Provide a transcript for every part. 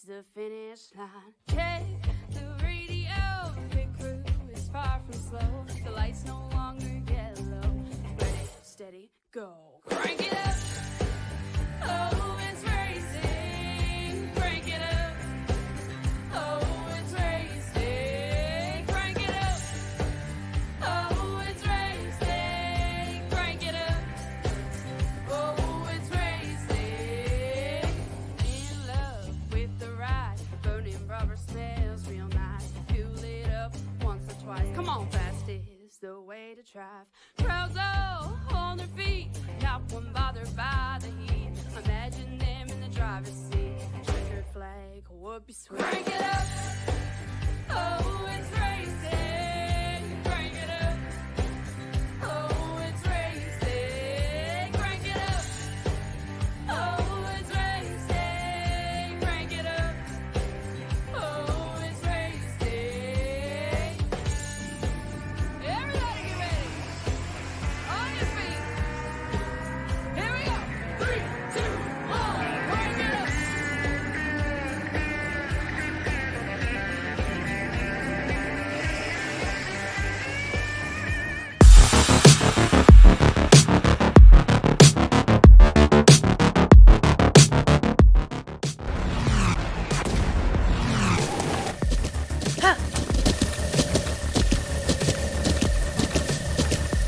The finish line. Check the radio. The crew is far from slow. The lights no longer yellow. Ready, steady, go. Crank it up. Oh, it's racing. Crank it up. Oh, it's racing. Crank it up. Oh, it's racing. Crank it up. Oh, it's racing. In love with the ride. Burning rubber smells real nice. Fuel it up once or twice. Come on, fast is the way to drive. Crowds all on their feet, not one bothered by the heat. Imagine them in the driver's seat. Checkered flag would be sweet. Crank it up. Oh, it's racing. Crank it up. Oh, it's racing. Crank it up. Oh, it's racing. Crank it up. Oh, it's racing. Everybody get ready. On your feet. Here we go. 3, 2, 1. Crank it up.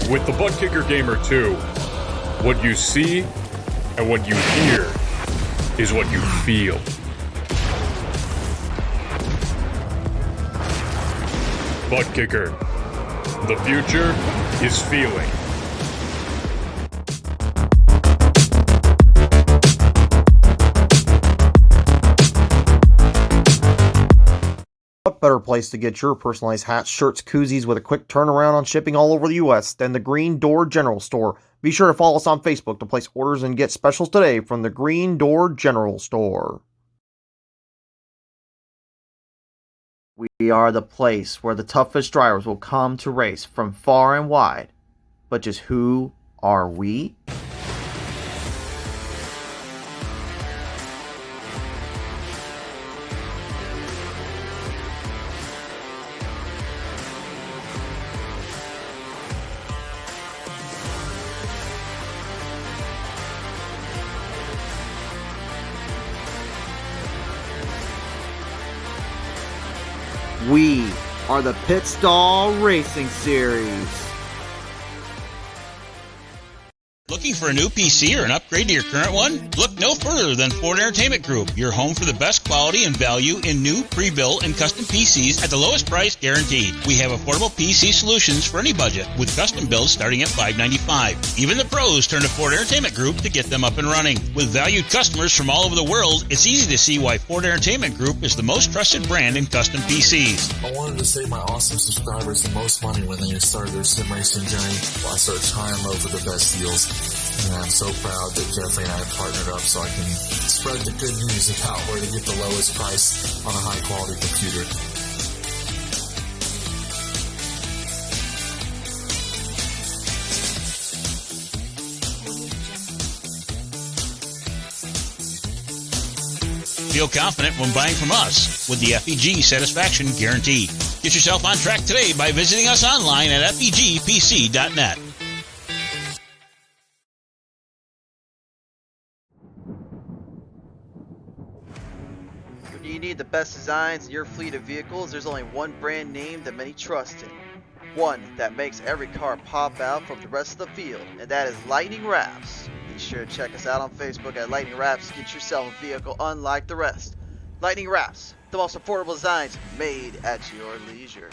With the ButtKicker Gamer 2, what you see and what you hear is what you feel. ButtKicker. The future is feeling. What better place to get your personalized hats, shirts, koozies with a quick turnaround on shipping all over the U.S. than the Green Door General Store? Be sure to follow us on Facebook to place orders and get specials today from the Green Door General Store. We are the place where the toughest drivers will come to race from far and wide. But just who are we? We are the Pit Stall Racing Series. Looking for a new PC or an upgrade to your current one? Look no further than Ford Entertainment Group, your home for the best quality and value in new, pre-built, and custom PCs at the lowest price guaranteed. We have affordable PC solutions for any budget, with custom builds starting at $595. Even the pros turn to Ford Entertainment Group to get them up and running. With valued customers from all over the world, it's easy to see why Ford Entertainment Group is the most trusted brand in custom PCs. I wanted to save my awesome subscribers the most money when they start their sim racing journey. Well, I searched high and low for the best deals. And I'm so proud that Jeffrey and I have partnered up so I can spread the good news about where to get the lowest price on a high quality computer. Feel confident when buying from us with the FEG Satisfaction Guarantee. Get yourself on track today by visiting us online at FEGPC.net. When you need the best designs in your fleet of vehicles, there's only one brand name that many trust in. One that makes every car pop out from the rest of the field, and that is Lightning Wrapz. Be sure to check us out on Facebook at Lightning Wrapz. Get yourself a vehicle unlike the rest. Lightning Wrapz, the most affordable designs made at your leisure.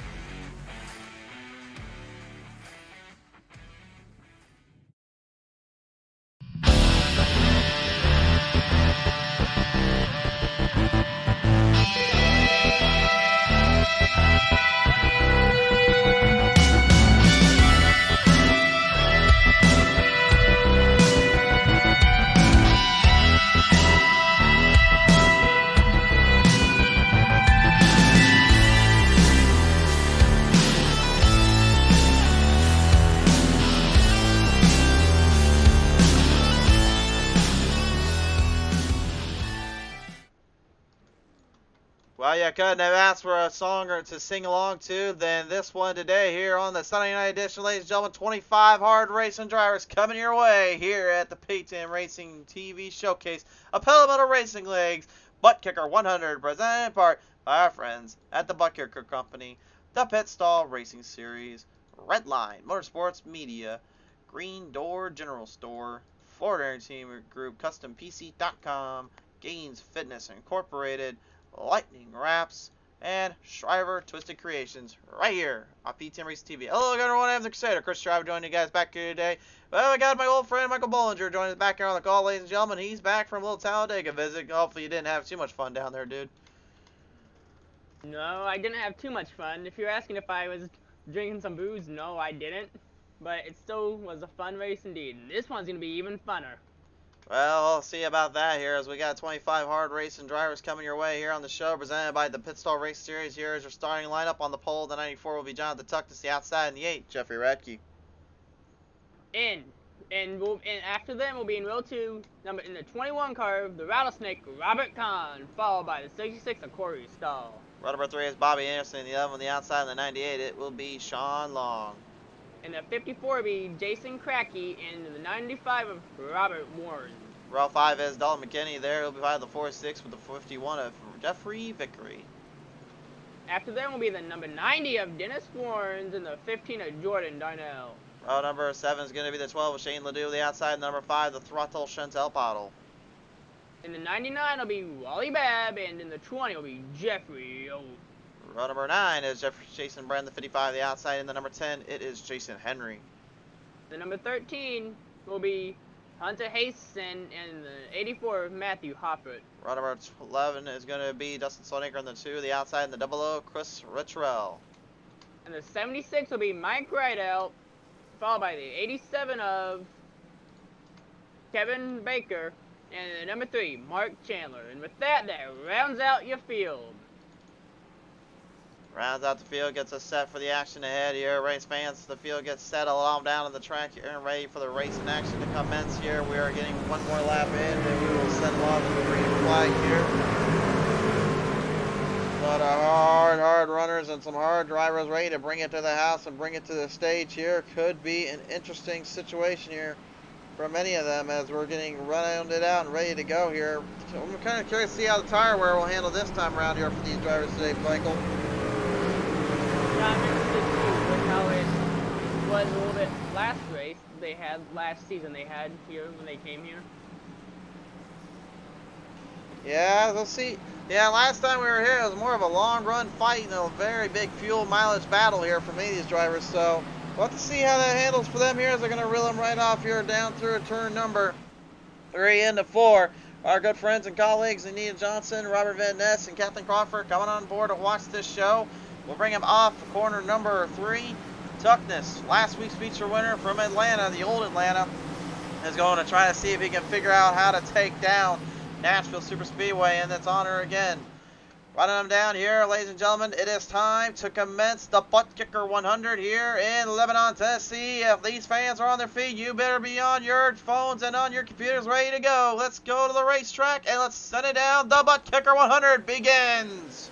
Well, you couldn't have asked for a song or to sing along to than this one today here on the Sunday night edition, ladies and gentlemen. 25 hard racing drivers coming your way here at the P10 Racing TV Showcase of Pedal Metal Racing Leagues ButtKicker 100, presented in part by our friends at the ButtKicker Company, the Pit Stall Racing Series, Redline Motorsports Media, Green Door General Store, Florida Entertainment Group, CustomPC.com, GainZFitness.inc, Lightning Wrapz, and Shriver Twisted Creations right here on P10 Racing TV. Hello everyone, I'm the Crusader, Chris Shriver, joining you guys back here today. Well, I got my old friend Michael Bollinger joining us back here on the call, ladies and gentlemen. He's back from a little Talladega visit. Hopefully you didn't have too much fun down there, dude. No, I didn't have too much fun. If you're asking if I was drinking some booze, no, I didn't. But it still was a fun race indeed. This one's going to be even funner. Well, we'll see about that here as we got 25 hard racing drivers coming your way here on the show, presented by the Pit Stall Race Series. Here is your starting lineup. On the pole, the 94 will be Jonathan Tuckness, the outside, and the 8, Jeffrey Radke. And after them will be in row 2, in the 21 car, the Rattlesnake, Robert Kahn, followed by the 66 of Corey Stahl. Row number 3 is Bobby Anderson, and the 11 on the outside, and the 98, it will be Sean Long. And the 54 will be Jason Cracky, and the 95 of Robert Warren. Row 5 is Dalton McKinney. There he'll be by the 4-6 with the 51 of Jeffrey Vickery. After them will be the number 90 of Dennis Warrens and the 15 of Jordan Darnell. Row number 7 is going to be the 12 of Shane Ledoux, the outside. Number 5, the Throttle Chantel Pottle. In the 99 will be Wally Babb, and in the 20 will be Jeffrey O. Row number 9 is Jason Brand, the 55, the outside. In the number 10, it is Jason Henry. The number 13 will be Hunter Haston, and the 84 Matthew Hoppert. Row number 11 is going to be Dustin Sloanecker in the 2, the outside. In the 00, Chris Ritcherell. And the 76 will be Mike Rydell, followed by the 87 of Kevin Baker, and the number 3, Mark Chandler. And with that rounds out your field. Rounds out the field, gets us set for the action ahead here. Race fans, the field gets set along down on the track here and ready for the race in action to commence here. We are getting one more lap in, and we will send along the green flag here. A lot of hard runners and some hard drivers ready to bring it to the house and bring it to the stage here. Could be an interesting situation here for many of them as we're getting rounded out and ready to go here. So I'm kind of curious to see how the tire wear will handle this time around here for these drivers today, Michael. I'm interested too with how it was a little bit last race last season they had here when they came here. Yeah, we'll see. Yeah, last time we were here, it was more of a long run fight and a very big fuel mileage battle here for many of these drivers. So we'll have to see how that handles for them here as they're going to reel them right off here down through turn number 3 into 4. Our good friends and colleagues, Anita Johnson, Robert Van Ness, and Kathleen Crawford coming on board to watch this show. We'll bring him off corner number 3. Tuckness, last week's feature winner from Atlanta, the old Atlanta, is going to try to see if he can figure out how to take down Nashville Superspeedway in its honor again. Running them down here, ladies and gentlemen, it is time to commence the ButtKicker 100 here in Lebanon, Tennessee. If these fans are on their feet, you better be on your phones and on your computers ready to go. Let's go to the racetrack and let's send it down. The ButtKicker 100 begins.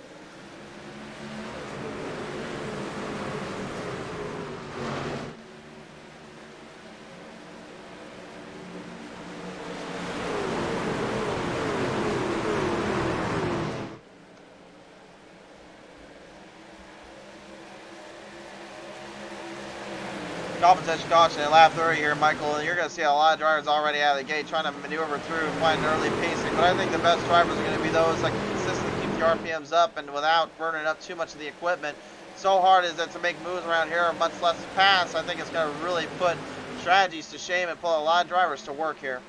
Competition caution at lap 30 here, Michael. You're going to see a lot of drivers already out of the gate trying to maneuver through and find an early pacing. But I think the best drivers are going to be those that can consistently keep the RPMs up and without burning up too much of the equipment. So hard is it to make moves around here, much less pass. I think it's going to really put strategies to shame and pull a lot of drivers to work here.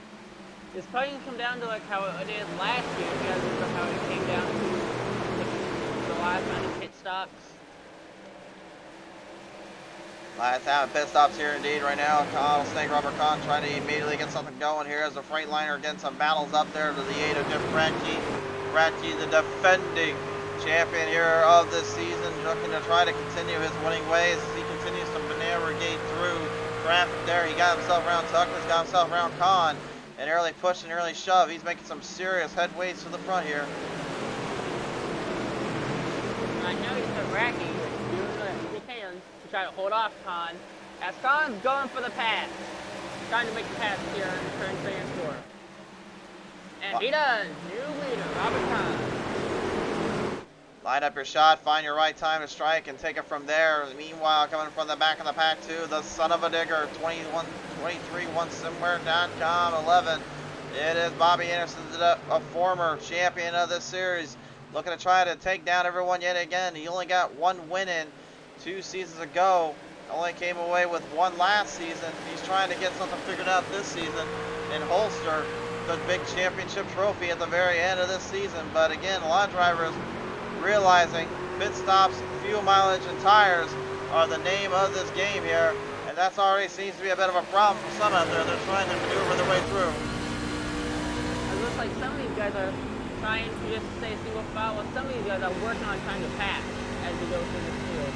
It's probably going to come down to like how it did last year. You guys remember how it came down to the last minute pit stops? Last time pit stops here indeed right now. Rattlesnake Robert Kahn trying to immediately get something going here as a Freightliner getting some battles up there to the 8 of Jeff Radke. Radke, the defending champion here of this season, looking to try to continue his winning ways as he continues to navigate through traffic there. He got himself around Tuckness, got himself around Kahn. An early push and early shove. He's making some serious headways to the front here. Bracky doing what he can to try to hold off Khan. As Khan's going for the pass. Trying to make the pass here in turn 3 and 4. And he does. New leader, Robert Khan. Line up your shot, find your right time to strike, and take it from there. Meanwhile, coming from the back of the pack, too, the son of a digger, 21, 23, one somewhere.com, 11. It is Bobby Anderson, a former champion of this series, looking to try to take down everyone yet again. He only got one win in 2 seasons ago. Only came away with one last season. He's trying to get something figured out this season and holster the big championship trophy at the very end of this season. But again, a lot of drivers realizing pit stops, fuel mileage, and tires are the name of this game here, and that's already seems to be a bit of a problem for some out there. They're trying to maneuver their way through. It looks like some of these guys are trying to just stay single file, while some of these guys are working on trying to pass as we go through this field.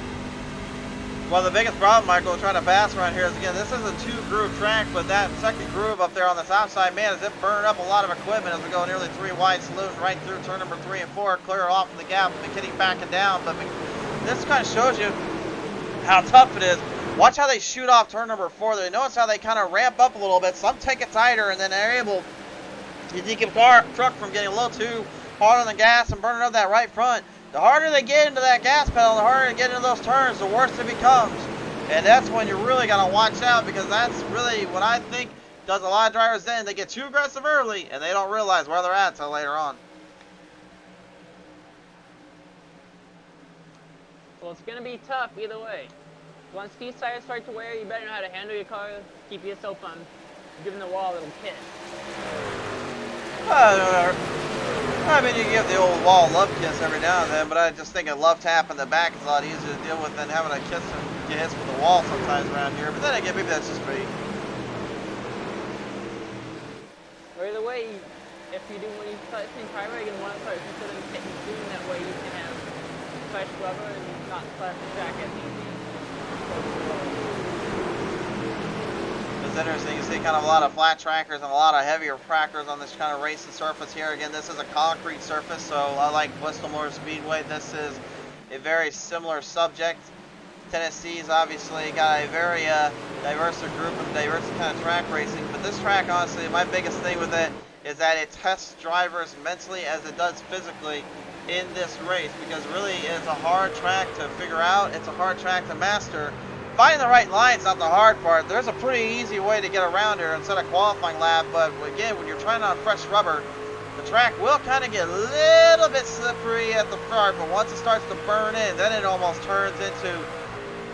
Well, the biggest problem, Michael, trying to pass around here is, again, this is a 2-groove track, but that second groove up there on the top side, man, is it burning up a lot of equipment as we go nearly 3 wide, saluting right through turn number 3 and 4, clear it off from the gap, McKinney backing down. But this kind of shows you how tough it is. Watch how they shoot off turn number 4. They notice how they kind of ramp up a little bit. Some take it tighter, and then they're able to keep the truck from getting a little too hard on the gas and burning up that right front. The harder they get into that gas pedal, the harder they get into those turns, the worse it becomes. And that's when you're really going to watch out, because that's really what I think does a lot of drivers in. They get too aggressive early, and they don't realize where they're at until later on. Well, it's going to be tough either way. Once these tires start to wear, you better know how to handle your car, keep yourself from giving the wall a little kiss. I mean, you give the old wall love kiss every now and then, but I just think a love tap in the back is a lot easier to deal with than having a kiss and get hits with the wall sometimes around here. But then again, maybe that's just me. Or either way, if you do when you start seeing tire wear, you're going to want to start considering hitting soon. That way you can have fresh rubber and not splash the track as easy. It's interesting. You see kind of a lot of flat trackers and a lot of heavier trackers on this kind of racing surface here. Again, this is a concrete surface, so like Bristol Motorsports, this is a very similar subject. Tennessee's obviously got a very diverse group of diverse kind of track racing, but this track, honestly, my biggest thing with it is that it tests drivers mentally as it does physically in this race, because really it's a hard track to figure out. It's a hard track to master. Finding the right line's not the hard part. There's a pretty easy way to get around here instead of qualifying lap, but again, when you're trying on fresh rubber, the track will kind of get a little bit slippery at the start, but once it starts to burn in, then it almost turns into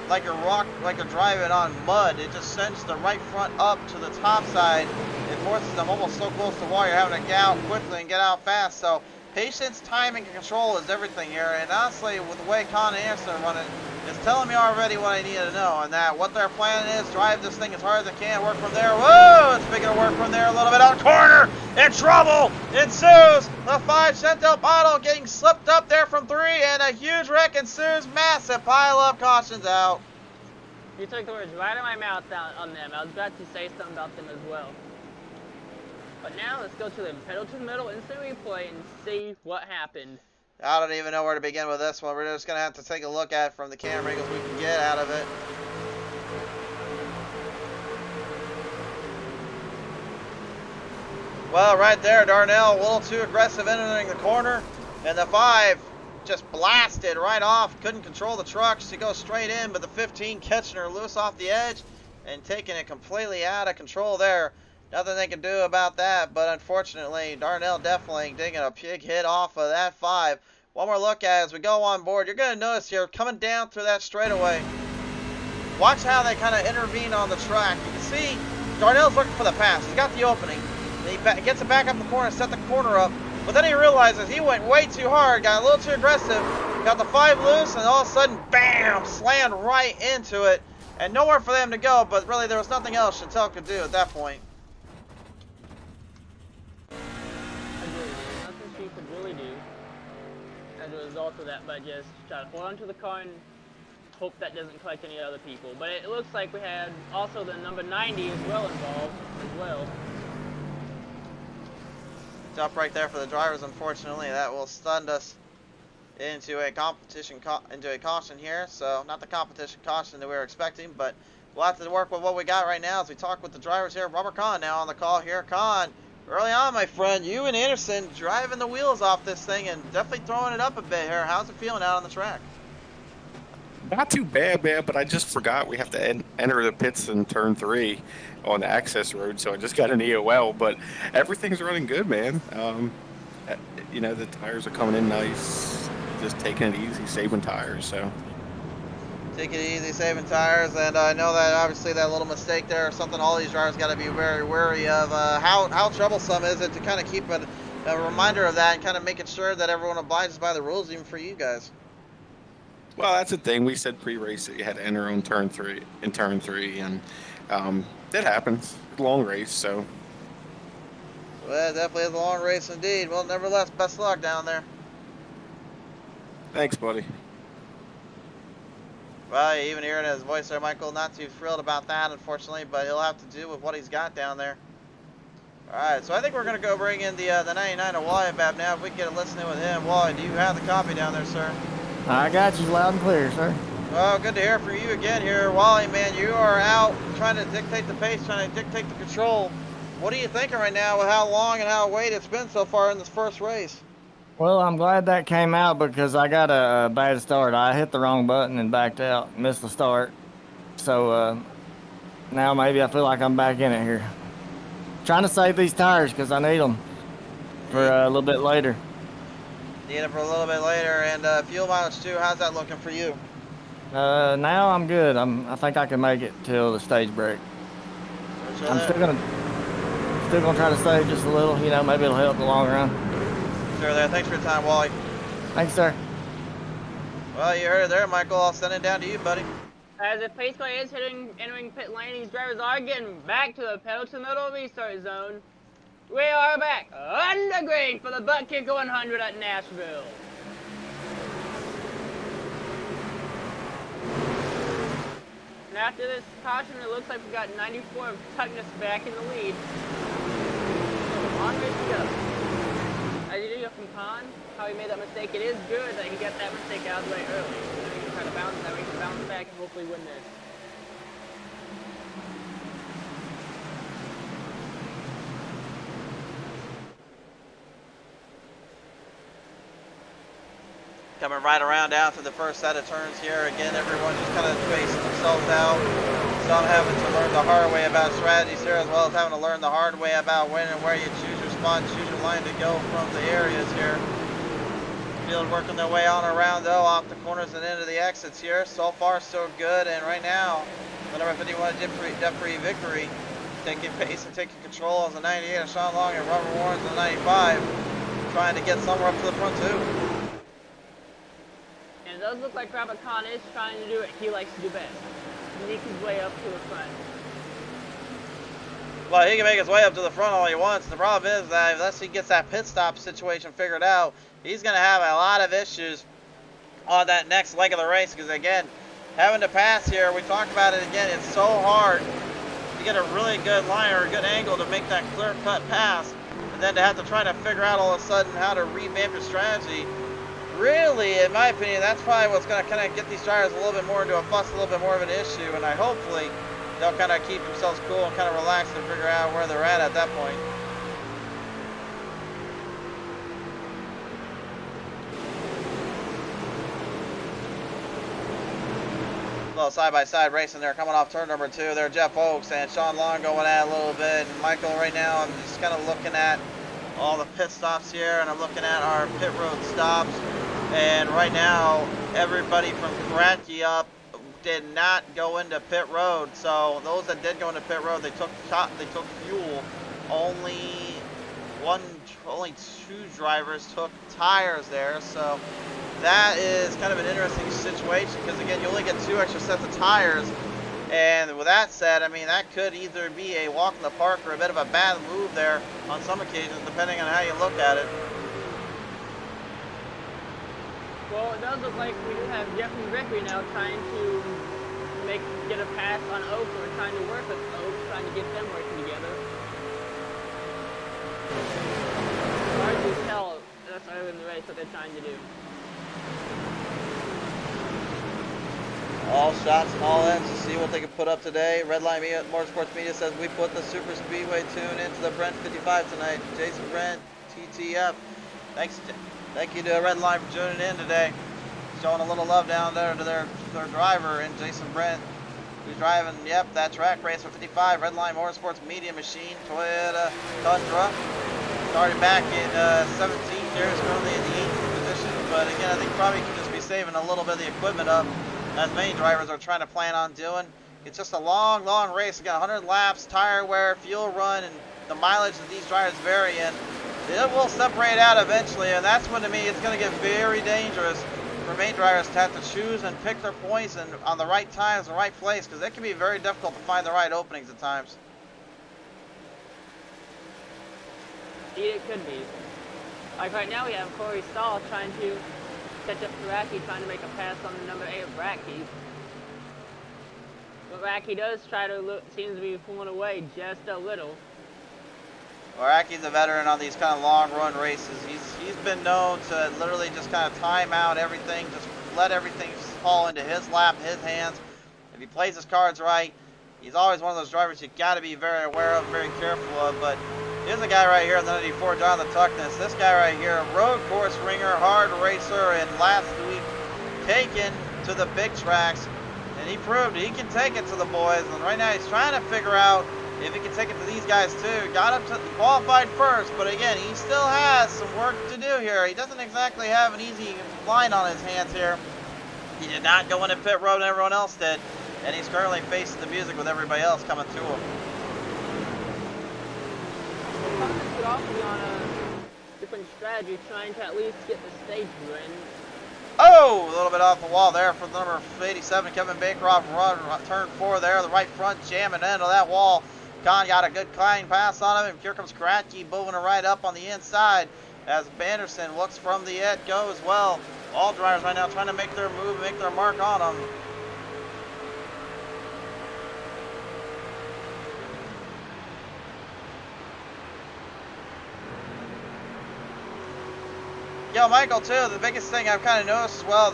like a rock, like you're driving on mud. It just sends the right front up to the top side. It forces them almost so close to wall, you're having to get out quickly and get out fast. So patience, timing, and control is everything here. And honestly, with the way Con and Anderson are running, it's telling me already what I needed to know. And that what their plan is, drive this thing as hard as they can, work from there. Whoa! Speaking of work from there, a little bit out of corner. And trouble ensues. The 5 Chantel bottle getting slipped up there from 3, and a huge wreck ensues. Massive pile up. Cautions out. You took the words right out of my mouth on them. I was about to say something about them as well. But now let's go to the pedal to the middle instant replay and see what happened. I don't even know where to begin with this one. We're just going to have to take a look at it from the camera angles we can get out of it. Well, right there, Darnell a little too aggressive entering the corner, and the 5 just blasted right off. Couldn't control the truck. She goes straight in, but the 15 catching her loose off the edge and taking it completely out of control there. Nothing they can do about that, but unfortunately, Darnell definitely taking a big hit off of that 5. One more look at it as we go on board. You're going to notice here, coming down through that straightaway, watch how they kind of intervene on the track. You can see Darnell's looking for the pass. He's got the opening. He gets it back up the corner, set the corner up, but then he realizes he went way too hard, got a little too aggressive, got the 5 loose, and all of a sudden, bam, slammed right into it, and nowhere for them to go, but really there was nothing else Chantel could do at that point. Nothing she could really do as a result of that, but just try to hold on to the car and hope that doesn't collect any other people. But it looks like we had also the number 90 as well involved as well. Jump right there for the drivers, unfortunately. That will stun us. into a caution here. So not the competition caution that we were expecting, but we'll have to work with what we got right now as we talk with the drivers here. Robert Kahn now on the call here. Kahn, early on, my friend, you and Anderson driving the wheels off this thing and definitely throwing it up a bit here. How's it feeling out on the track? Not too bad, man, but I just forgot we have to enter the pits in turn 3 on the access road, so I just got an EOL, but everything's running good, man. You know, the tires are coming in nice, just taking it easy, saving tires, so. Take it easy, saving tires, and I know that obviously that little mistake there is something all these drivers got to be very wary of. How troublesome is it to kind of keep a reminder of that and kind of making sure that everyone abides by the rules, even for you guys? Well, that's the thing. We said pre-race that you had to enter on turn 3, and that happens. Long race, so. Well, it definitely is a long race indeed. Well, nevertheless, best of luck down there. Thanks, buddy. Well, you even hear it in his voice there, Michael. Not too thrilled about that, unfortunately, but he'll have to do with what he's got down there. All right, so I think we're going to go bring in the 99 of Wally Bab now. If we can get a listening with him. Wally, do you have the copy down there, sir? I got you loud and clear, sir. Well, good to hear from you again here. Wally, man, you are out trying to dictate the pace, trying to dictate the control. What are you thinking right now with how long and how wait it's been so far in this first race? Well, I'm glad that came out because I got a bad start. I hit the wrong button and backed out, missed the start. So now maybe I feel like I'm back in it here. Trying to save these tires because I need them for a little bit later. Need it for a little bit later, and fuel mileage too. How's that looking for you? Now I'm good. I think I can make it till the stage break. Sure I'm still gonna try to save just a little. You know, maybe it'll help in the long run. Sure there. Thanks for your time, Wally. Thanks, sir. Well, you heard it there, Michael. I'll send it down to you, buddy. As the pace car is entering pit lane, these drivers are getting back to the pedal to the metal restart zone. We are back under green for the ButtKicker 100 at Nashville. And after this caution, it looks like we've got 94 of Tuckness back in the lead. On race to go. As you do from Khan, how he made that mistake, it is good that he got that mistake out of the way early. So he can try to bounce that way, he can bounce back and hopefully win this. Coming right around down to the first set of turns here. Again, everyone just kind of spacing themselves out. Some having to learn the hard way about strategies here, as well as having to learn the hard way about when and where you choose your spot, choose your line to go from the areas here. Field working their way on around though, off the corners and into the exits here. So far, so good. And right now, the number 51 Jeffrey Victory taking pace and taking control as the 98 of Sean Long and Robert Warren's the 95, trying to get somewhere up to the front too. And it does look like Robert Kahn is trying to do what he likes to do best. Sneak his way up to the front. Well, he can make his way up to the front all he wants. The problem is that unless he gets that pit stop situation figured out, he's going to have a lot of issues on that next leg of the race. Because again, having to pass here, we talked about it again, it's so hard to get a really good line or a good angle to make that clear-cut pass. And then to have to try to figure out all of a sudden how to revamp your strategy. Really, in my opinion, that's probably what's going to kind of get these drivers a little bit more into a fuss, a little bit more of an issue. And hopefully they'll kind of keep themselves cool and kind of relax and figure out where they're at that point. A little side-by-side racing there, coming off turn number 2. There, Jeff Oakes and Sean Long going at it a little bit. And Michael, right now, I'm just kind of looking at all the pit stops here, and I'm looking at our pit road stops. And right now, everybody from Kratky up did not go into pit road. So those that did go into pit road, they took fuel. Only 2 drivers took tires there. So that is kind of an interesting situation because again, you only get 2 extra sets of tires. And with that said, I mean, that could either be a walk in the park or a bit of a bad move there on some occasions, depending on how you look at it. Well, it does look like we do have Jeffrey Vickery now trying to get a pass on Oak, or trying to work with Oak, trying to get them working together. Hard to tell that's early in the race what they're trying to do. All shots and all ends to see what they can put up today. Redline Media, Motorsports Media says we put the Superspeedway tune into the Brent 55 tonight. Jason Brent, TTF. Thank you to Redline for tuning in today. Showing a little love down there to their driver and Jason Brent, who's driving, yep, that track race for 55. Redline Motorsports Media Machine, Toyota Tundra. Started back in 17th here, is currently in the 18th position. But again, I think probably could just be saving a little bit of the equipment up, as many drivers are trying to plan on doing. It's just a long, long race. Again, 100 laps, tire wear, fuel run, and the mileage that these drivers vary in. It will separate out eventually, and that's when, to me, it's going to get very dangerous for main drivers to have to choose and pick their points and on the right times, the right place, because it can be very difficult to find the right openings at times. Indeed, it could be. Like right now, we have Corey Stahl trying to catch up to Racky, trying to make a pass on the number 8 of Racky. But Racky does try to seems to be pulling away just a little. Well, Racky's a veteran on these kind of long run races. He's been known to literally just kind of time out everything, just let everything fall into his lap, his hands. If he plays his cards right, he's always one of those drivers you got to be very aware of, very careful of. But here's a guy right here in the 94, Jonathan Tuckness. This guy right here, road course ringer, hard racer, and last week taken to the big tracks. And he proved he can take it to the boys. And right now he's trying to figure out if he can take it to these guys too. Got up to qualified first, but again, he still has some work to do here. He doesn't exactly have an easy line on his hands here. He did not go into pit road and everyone else did. And he's currently facing the music with everybody else coming to him. Thomas could also be on a different strategy, trying to at least get the stage win. Oh, a little bit off the wall there for the number 87, Kevin Bancroft, turn 4 there, the right front jamming into that wall. Khan got a good clean pass on him, and here comes Kratky moving it right up on the inside as Banderson looks from the edge, go as well. All drivers right now trying to make their move, make their mark on them. Yo, Michael, too, the biggest thing I've kind of noticed as well,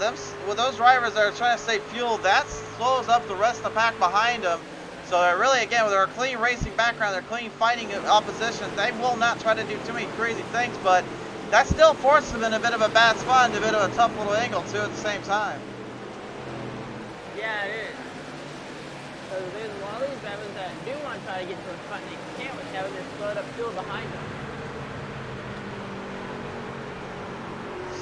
with those drivers that are trying to save fuel, that slows up the rest of the pack behind them. So they're really, again, with their clean racing background, their clean fighting opposition, they will not try to do too many crazy things, but that still forces them in a bit of a bad spot and a bit of a tough little angle, too, at the same time. Yeah, it is. Because there's a lot of these drivers that do want to try to get to the front, and they can't with having their slowed up fuel behind them.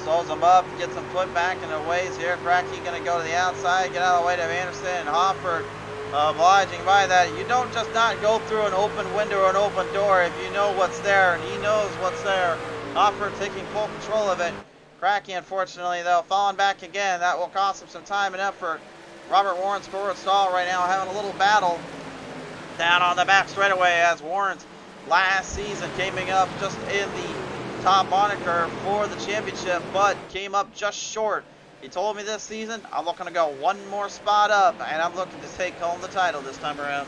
Slows them up, gets them put back in their ways here. Kratky going to go to the outside, get out of the way to Anderson and Hofford. Obliging by that. You don't just not go through an open window or an open door if you know what's there, and he knows what's there. Hofford taking full control of it. Kratky, unfortunately, though, falling back again. That will cost him some time and effort. Robert Warren's Corey Stahl right now having a little battle down on the back straightaway as Warren's last season came up just in the top moniker for the championship, but came up just short. He told me this season, I'm looking to go one more spot up, and I'm looking to take home the title this time around.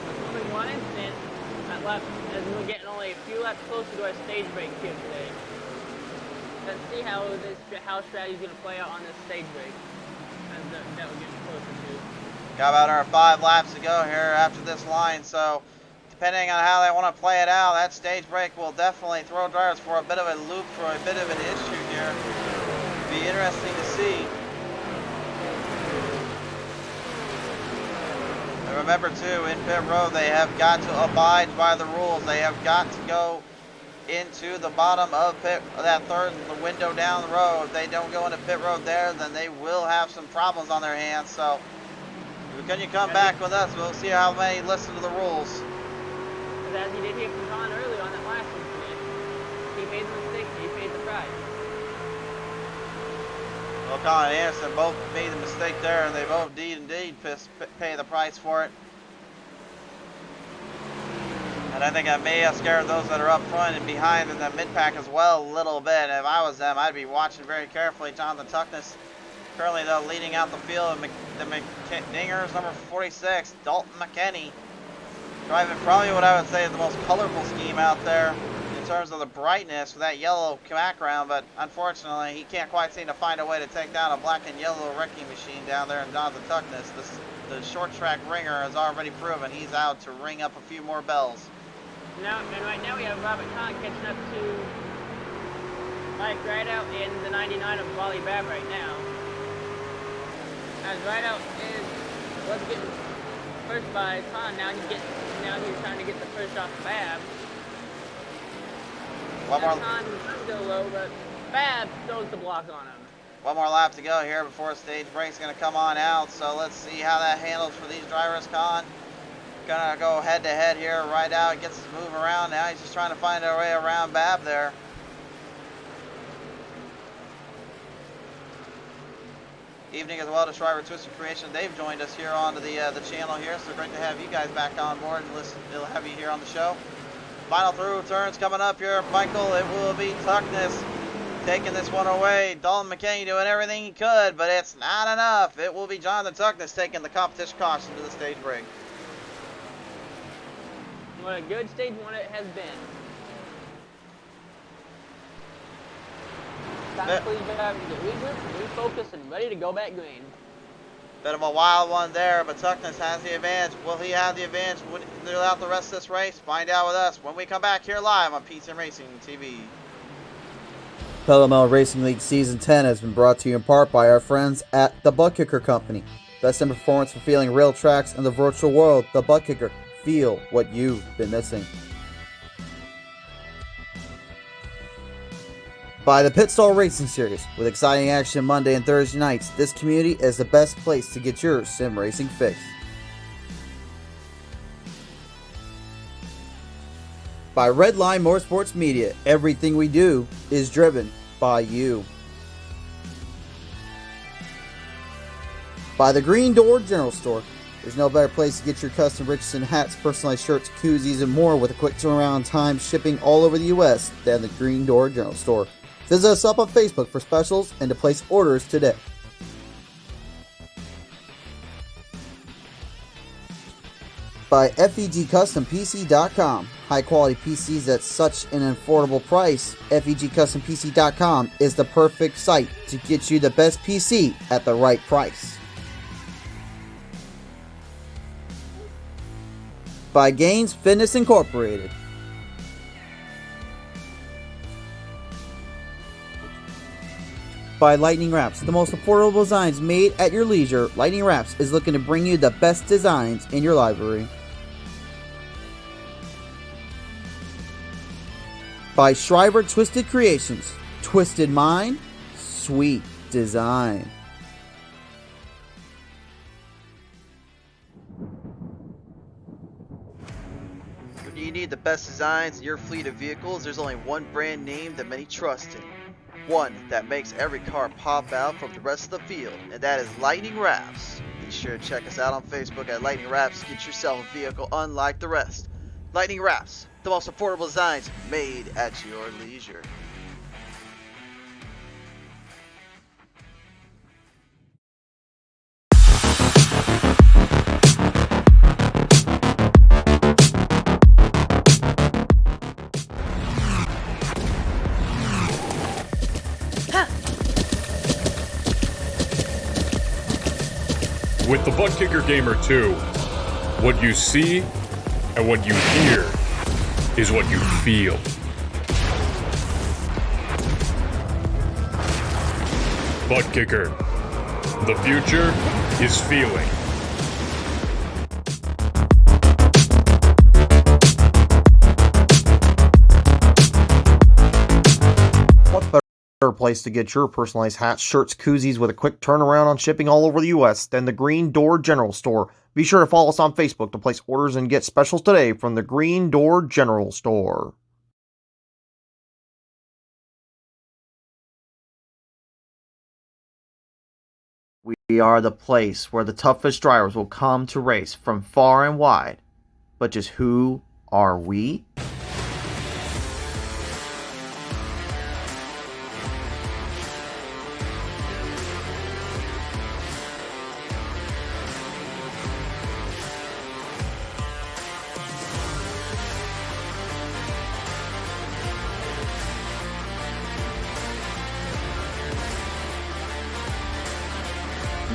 There's only one incident that left as we're getting only a few laps closer to our stage break here today. Let's see how strategy's going to play out on this stage break that we're getting closer to. Got about our 5 laps to go here after this line, so depending on how they want to play it out, that stage break will definitely throw drivers for a bit of a loop, for a bit of an issue here. Be interesting to see. And remember too, in pit road, they have got to abide by the rules. They have got to go into the bottom of that third window down the road. If they don't go into pit road there, then they will have some problems on their hands. So can you come back with us? We'll see how many listen to the rules. As he did here from Con early on that last incident, he made the mistake, he paid the price. Well, Con and Anderson both made the mistake there, and they both indeed pay the price for it. And I think I may have scared those that are up front and behind in the mid-pack as well a little bit. If I was them, I'd be watching very carefully. Jonathan Tuckness currently, though, leading out the field. The Dingers, number 46, Dalton McKinney, Driving probably what I would say is the most colorful scheme out there in terms of the brightness with that yellow background, but unfortunately he can't quite seem to find a way to take down a black and yellow wrecking machine down there in Jonathan Tuckness. The short track ringer has already proven he's out to ring up a few more bells. Now, and right now we have Robert Kahn catching up to Mike Rideout in the 99 of Wally Babb right now. As Rideout was getting first by Kahn, now he's trying to get the first off Babb. Kahn does go low, but Babb throws the block on him. One more lap to go here before stage break's going to come on out, so let's see how that handles for these drivers. Kahn gonna go head to head here, right out, gets his move around. Now he's just trying to find a way around Babb there. Evening as well to Shriver Twisted Creation. They've joined us here onto the channel here, so great to have you guys back on board and we'll have you here on the show. Final through turns coming up here, Michael. It will be Tuckness taking this one away. Dalton McKinney doing everything he could, but it's not enough. It will be Jonathan Tuckness taking the competition caution to the stage break. What a good stage one it has been. Time for these drivers to get regrouped, refocus, and ready to go back green. Bit of a wild one there, but Tuckness has the advantage. Will he have the advantage throughout the rest of this race? Find out with us when we come back here live on PTM Racing TV. Pelham Racing League Season 10 has been brought to you in part by our friends at the ButtKicker Company. Best in performance for feeling real tracks in the virtual world, the ButtKicker. Feel what you've been missing. By the Pit Stall Racing Series. With exciting action Monday and Thursday nights, this community is the best place to get your sim racing fix. By Redline Motorsports Media. Everything we do is driven by you. By the Green Door General Store. There's no better place to get your custom Richardson hats, personalized shirts, koozies, and more with a quick turnaround time shipping all over the U.S. than the Green Door General Store. Visit us up on Facebook for specials and to place orders today. By FEGCustomPC.com. High quality PCs at such an affordable price. FEGCustomPC.com is the perfect site to get you the best PC at the right price. By GainZFitness Incorporated. By Lightning Wrapz, the most affordable designs made at your leisure. Lightning Wrapz is looking to bring you the best designs in your library. By Shriver Twisted Creations. Twisted mind, sweet design. When you need the best designs in your fleet of vehicles, there's only one brand name that many trust in. One that makes every car pop out from the rest of the field, and that is Lightning Wrapz. Be sure to check us out on Facebook at Lightning Wrapz. Get yourself a vehicle unlike the rest. Lightning Wrapz, the most affordable designs made at your leisure. With the ButtKicker Gamer 2, what you see and what you hear is what you feel. ButtKicker. The future is feeling. What better place to get your personalized hats, shirts, koozies with a quick turnaround on shipping all over the U.S. than the Green Door General Store? Be sure to follow us on Facebook to place orders and get specials today from the Green Door General Store. We are the place where the toughest drivers will come to race from far and wide. But just who are we?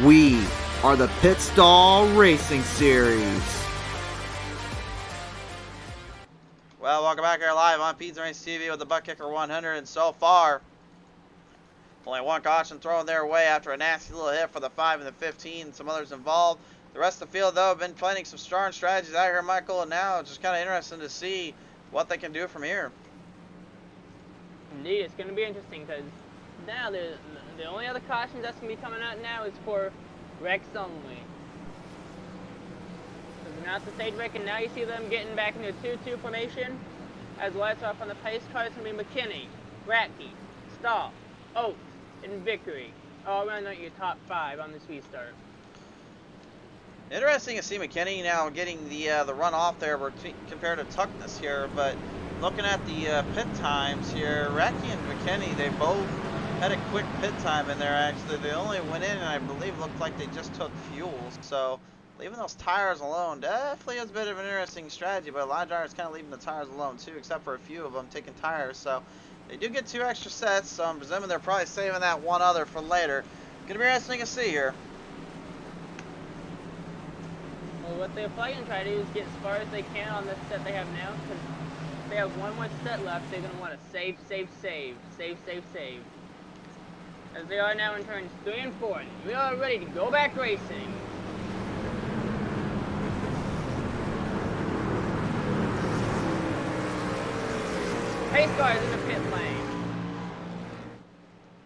We are the Pit Stall Racing Series. Well, welcome back here live on Pete Race TV with the ButtKicker 100, and so far, only one caution thrown their way after a nasty little hit for the 5 and the 15, some others involved. The rest of the field, though, have been planning some strong strategies out here, Michael, and now it's just kind of interesting to see what they can do from here. Indeed, it's going to be interesting because now the only other cautions that's going to be coming out now is for wrecks only. Because now it's the stage wreck, and now you see them getting back into a 2-2 formation. As lights off on the pace car, it's going to be McKinney, Ratke, Stahl, Oates, and Vickery. All around your top 5 on this restart. Interesting to see McKinney now getting the run off there compared to Tuckness here, but looking at the pit times here, Ratke and McKinney, they both had a quick pit time in there actually. They only went in and I believe looked like they just took fuel, so leaving those tires alone definitely is a bit of an interesting strategy, but a lot of drivers kind of leaving the tires alone too, except for a few of them taking tires, so they do get 2 extra sets, so I'm presuming they're probably saving that one other for later. Gonna be interesting to see here. Well, what they're probably going to try to do is get as far as they can on this set they have now, because if they have one more set left, they're going to want to save. As they are now in turns 3 and 4, we are ready to go back racing. Pace car is in the pit lane.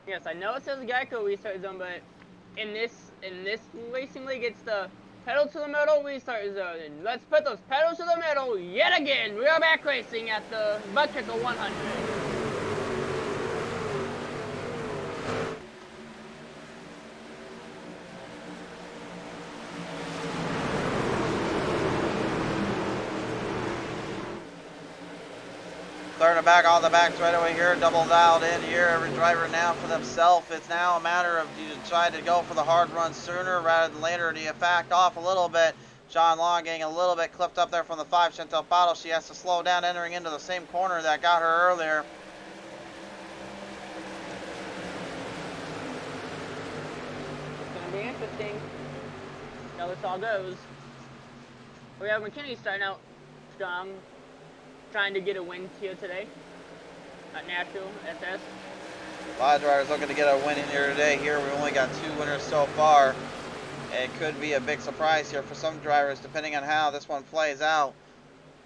Yes, I know it says Geico restart zone, but in this racing league, it's the pedal to the metal restart zone. And let's put those pedals to the metal yet again. We are back racing at the ButtKicker 100. Starting back on the back straightaway here, double dialed in here. Every driver now for themselves. It's now a matter of do you try to go for the hard run sooner rather than later, or do you back off a little bit? John Long getting a little bit clipped up there from the 5 Chantel Paddle. She has to slow down entering into the same corner that got her earlier. It's going to be interesting. How this all goes. We have McKinney starting out strong, trying to get a win here today at Nashville SS. A lot of drivers looking to get a win in here today. Here we only got 2 winners so far. It could be a big surprise here for some drivers depending on how this one plays out.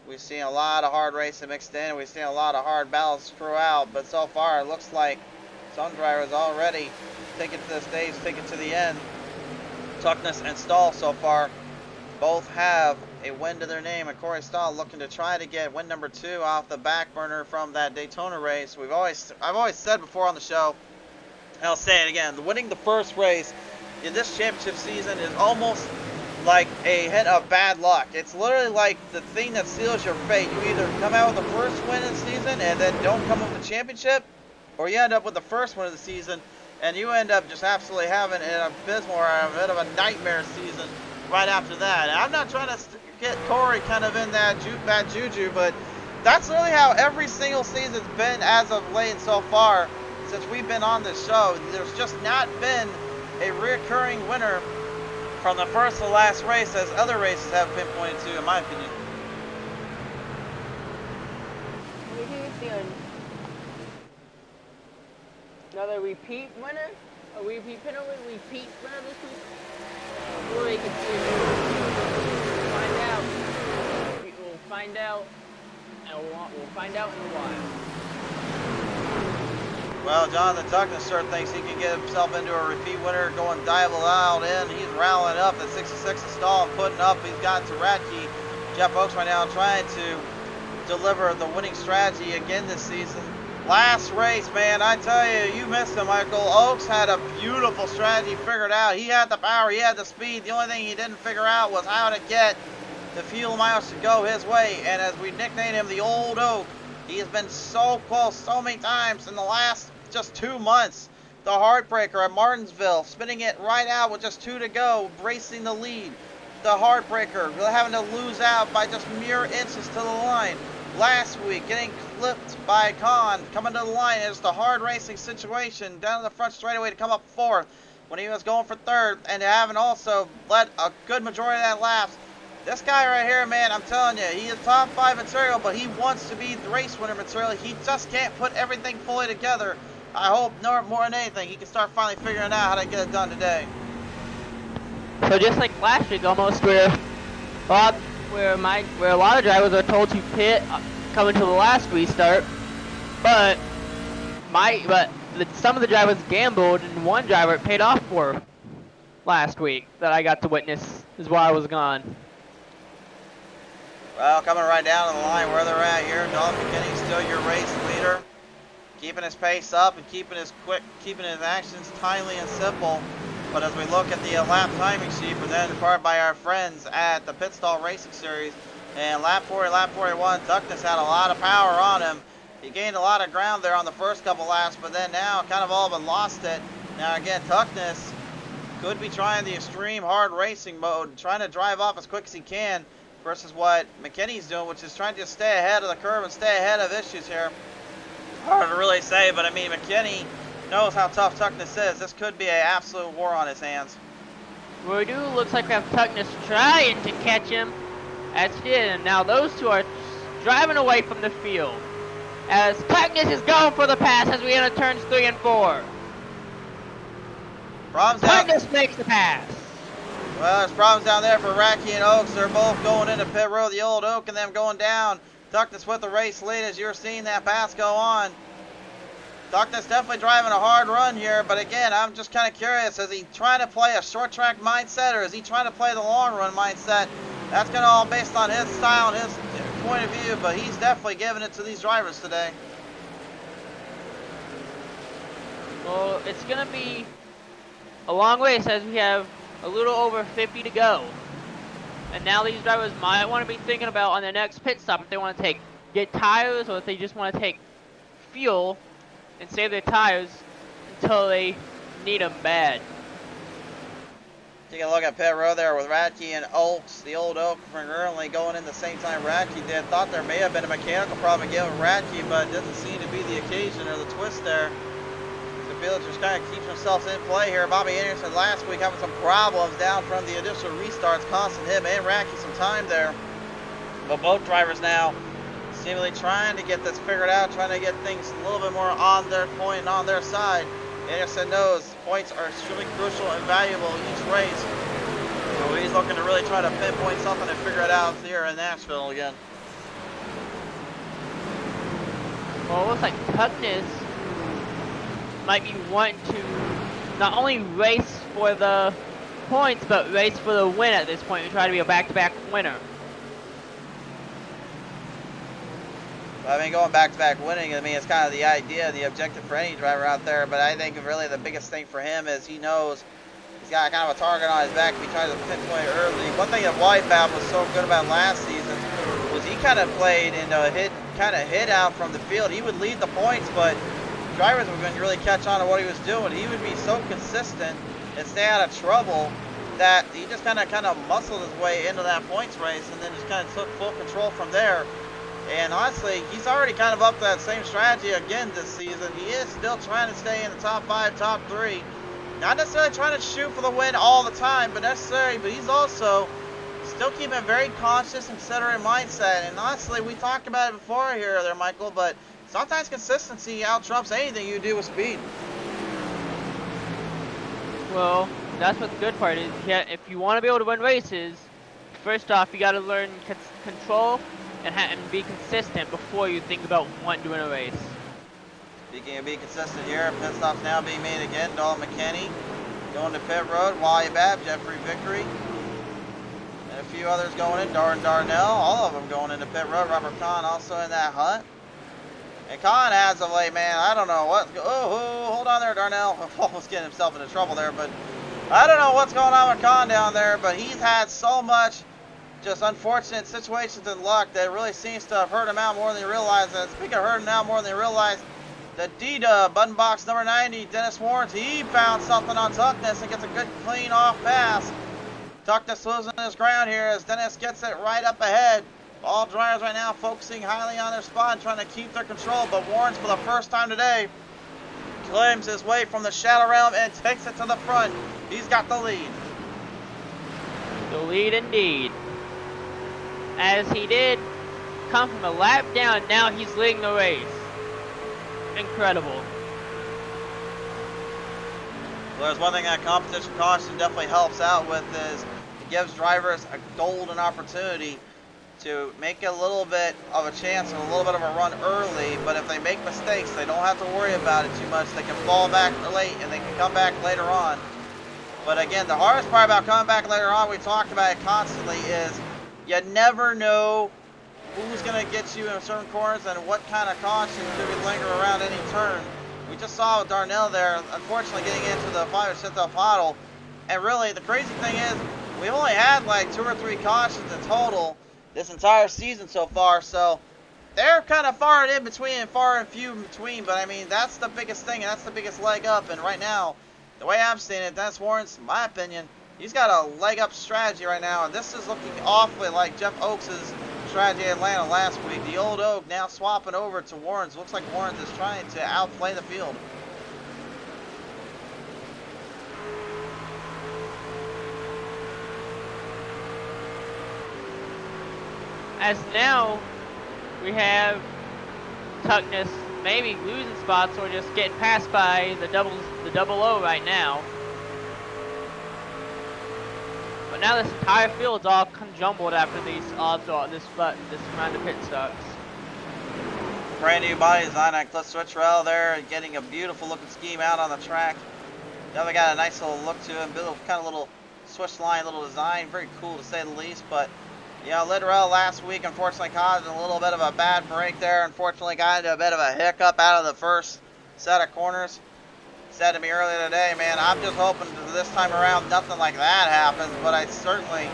We've seen a lot of hard racing mixed in. We've seen a lot of hard battles throughout, but so far it looks like some drivers already take it to the stage, take it to the end. Tuckness and Stahl so far both have a win to their name, and Corey Stahl looking to try to get win number 2 off the back burner from that Daytona race. I've always said before on the show, and I'll say it again, winning the first race in this championship season is almost like a hit of bad luck. It's literally like the thing that seals your fate. You either come out with the first win of the season and then don't come with the championship, or you end up with the first win of the season and you end up just absolutely having an abysmal or a bit of a nightmare season right after that. And I'm not trying to get Corey kind of in that bad juju, but that's really how every single season's been as of late so far since we've been on this show. There's just not been a reoccurring winner from the first to the last race as other races have pinpointed to, in my opinion. Another repeat winner? A repeat winner this week? Or we can find out, and we'll find out in a while. Well, Jonathan Tuckness sure thinks he can get himself into a repeat winner, going dive out in. He's rallying up at 66 to Stahl and putting up. He's got to Ratke. Jeff Oakes right now trying to deliver the winning strategy again this season. Last race, man, I tell you, you missed him, Michael. Oakes had a beautiful strategy figured out. He had the power, he had the speed. The only thing he didn't figure out was how to get the fuel miles to go his way. And as we nicknamed him the Old Oak, he has been so close so many times in the last just 2 months. The Heartbreaker at Martinsville, spinning it right out with just 2 to go, bracing the lead. The Heartbreaker having to lose out by just mere inches to the line. Last week, getting clipped by Kahn, coming to the line. It's the hard racing situation down in the front straightaway to come up 4th. when he was going for third, and having also led a good majority of that laps. This guy right here, man, I'm telling you, he is top 5 material, but he wants to be the race winner material. He just can't put everything fully together. I hope more than anything, he can start finally figuring out how to get it done today. So just like last week, almost where a lot of drivers are told to pit coming to the last restart, but some of the drivers gambled, and one driver it paid off for last week that I got to witness is while I was gone. Well, coming right down to the line where they're at here, Dalton McKinney still your race leader, keeping his pace up and keeping his actions timely and simple. But as we look at the lap timing sheet presented by our friends at the Pit Stall Racing Series, and lap 40, lap 41, Tuckness had a lot of power on him. He gained a lot of ground there on the first couple laps, but then now kind of all but lost it. Now again, Tuckness could be trying the extreme hard racing mode, trying to drive off as quick as he can, versus what McKinney's doing, which is trying to just stay ahead of the curve and stay ahead of issues here. Hard to really say, but I mean, McKinney knows how tough Tuckness is. This could be an absolute war on his hands. Well, we do looks like we have Tuckness trying to catch him. That's it, and now those two are driving away from the field. As Tuckness is going for the pass as we enter turns 3 and 4. Tuckness makes the pass. Well, there's problems down there for Racky and Oaks. They're both going into pit road. The old Oak and them going down. Tuckness with the race lead as you're seeing that pass go on. Tuckness definitely driving a hard run here, but again, I'm just kind of curious. Is he trying to play a short track mindset, or is he trying to play the long run mindset? That's going to all based on his style and his point of view, but he's definitely giving it to these drivers today. Well, it's going to be a long race as we have a little over 50 to go. And now these drivers might want to be thinking about on their next pit stop if they want to get tires, or if they just want to take fuel and save their tires until they need them bad. Take a look at pit road there with Radke and Oaks. The old Oak currently going in the same time Radke did. Thought there may have been a mechanical problem again with Radke, but it doesn't seem to be the occasion or the twist there. The field just kind of keeps themselves in play here. Bobby Anderson last week having some problems down from the initial restarts, costing him and Radke some time there. But both drivers now seemingly trying to get this figured out, trying to get things a little bit more on their point and on their side. Anderson knows points are extremely crucial and valuable each race. So he's looking to really try to pinpoint something and figure it out here in Nashville again. Well, it looks like Tuckness might be wanting to not only race for the points, but race for the win at this point and try to be a back-to-back winner. I mean, going back-to-back winning, I mean, it's kind of the idea, the objective for any driver out there, but I think really the biggest thing for him is he knows he's got kind of a target on his back if he tries to pinpoint early. One thing that Wipeout was so good about last season was he kind of played into a hit out from the field. He would lead the points, but drivers were going to really catch on to what he was doing. He would be so consistent and stay out of trouble that he just kind of muscled his way into that points race and then just kind of took full control from there. And honestly, he's already kind of up to that same strategy again this season. He is still trying to stay in the top 5, top 3. Not necessarily trying to shoot for the win all the time, but he's also still keeping a very conscious and considerate mindset. And honestly, we talked about it before here there, Michael, but sometimes consistency out-trumps anything you do with speed. Well, that's what the good part is. If you want to be able to win races, first off, you got to learn control and be consistent before you think about wanting to win a race. Speaking of being consistent here, pit stops now being made again. Dalton McKinney going to pit road. Wally Babb, Jeffrey Vickery, and a few others going in. Darnell, all of them going into pit road. Robert Kahn also in that hunt. And Kahn has of late, man, I don't know what. Oh, hold on there, Darnell. Almost getting himself into trouble there, but I don't know what's going on with Kahn down there, but he's had so much just unfortunate situations and luck that really seems to have hurt him out more than he realized. And speaking of hurting out more than he realized, the D-Dub, button box number 90, Dennis Warrens, he found something on Tuckness and gets a good clean off pass. Tuckness losing his ground here as Dennis gets it right up ahead. All drivers right now focusing highly on their spot and trying to keep their control, but Warrens for the first time today claims his way from the shadow realm and takes it to the front. He's got the lead. The lead indeed. As he did come from a lap down, now he's leading the race. Incredible. Well, there's one thing that competition caution definitely helps out with is it gives drivers a golden opportunity to make a little bit of a chance and a little bit of a run early, but if they make mistakes, they don't have to worry about it too much. They can fall back late and they can come back later on. But again, the hardest part about coming back later on, we talked about it constantly, is you never know who's going to get you in certain corners and what kind of caution could be lingering around any turn. We just saw with Darnell there, unfortunately getting into the 5 or 6th puddle. And really, the crazy thing is, we've only had like 2 or 3 cautions in total this entire season so far. So they're kind of far in between and far and few in between. But I mean, that's the biggest thing, and that's the biggest leg up. And right now, the way I'm seeing it, Dennis Warren's, in my opinion, he's got a leg up strategy right now. And this is looking awfully like Jeff Oaks' strategy in Atlanta last week. The old Oak now swapping over to Warren's. Looks like Warren's is trying to outplay the field. As now we have Tuckness maybe losing spots or just getting passed by the double O right now. But now this entire field's all conjumbled after these this round of pit stops. Brand new body design on Cliff Switch Rail there, getting a beautiful looking scheme out on the track. Definitely got a nice little look to it, kind of little switch line, little design, very cool to say the least. But you know, Littrell last week unfortunately caused a little bit of a bad break there. Unfortunately got into a bit of a hiccup out of the first set of corners. Said to me earlier today, man, I'm just hoping this time around nothing like that happens, but I certainly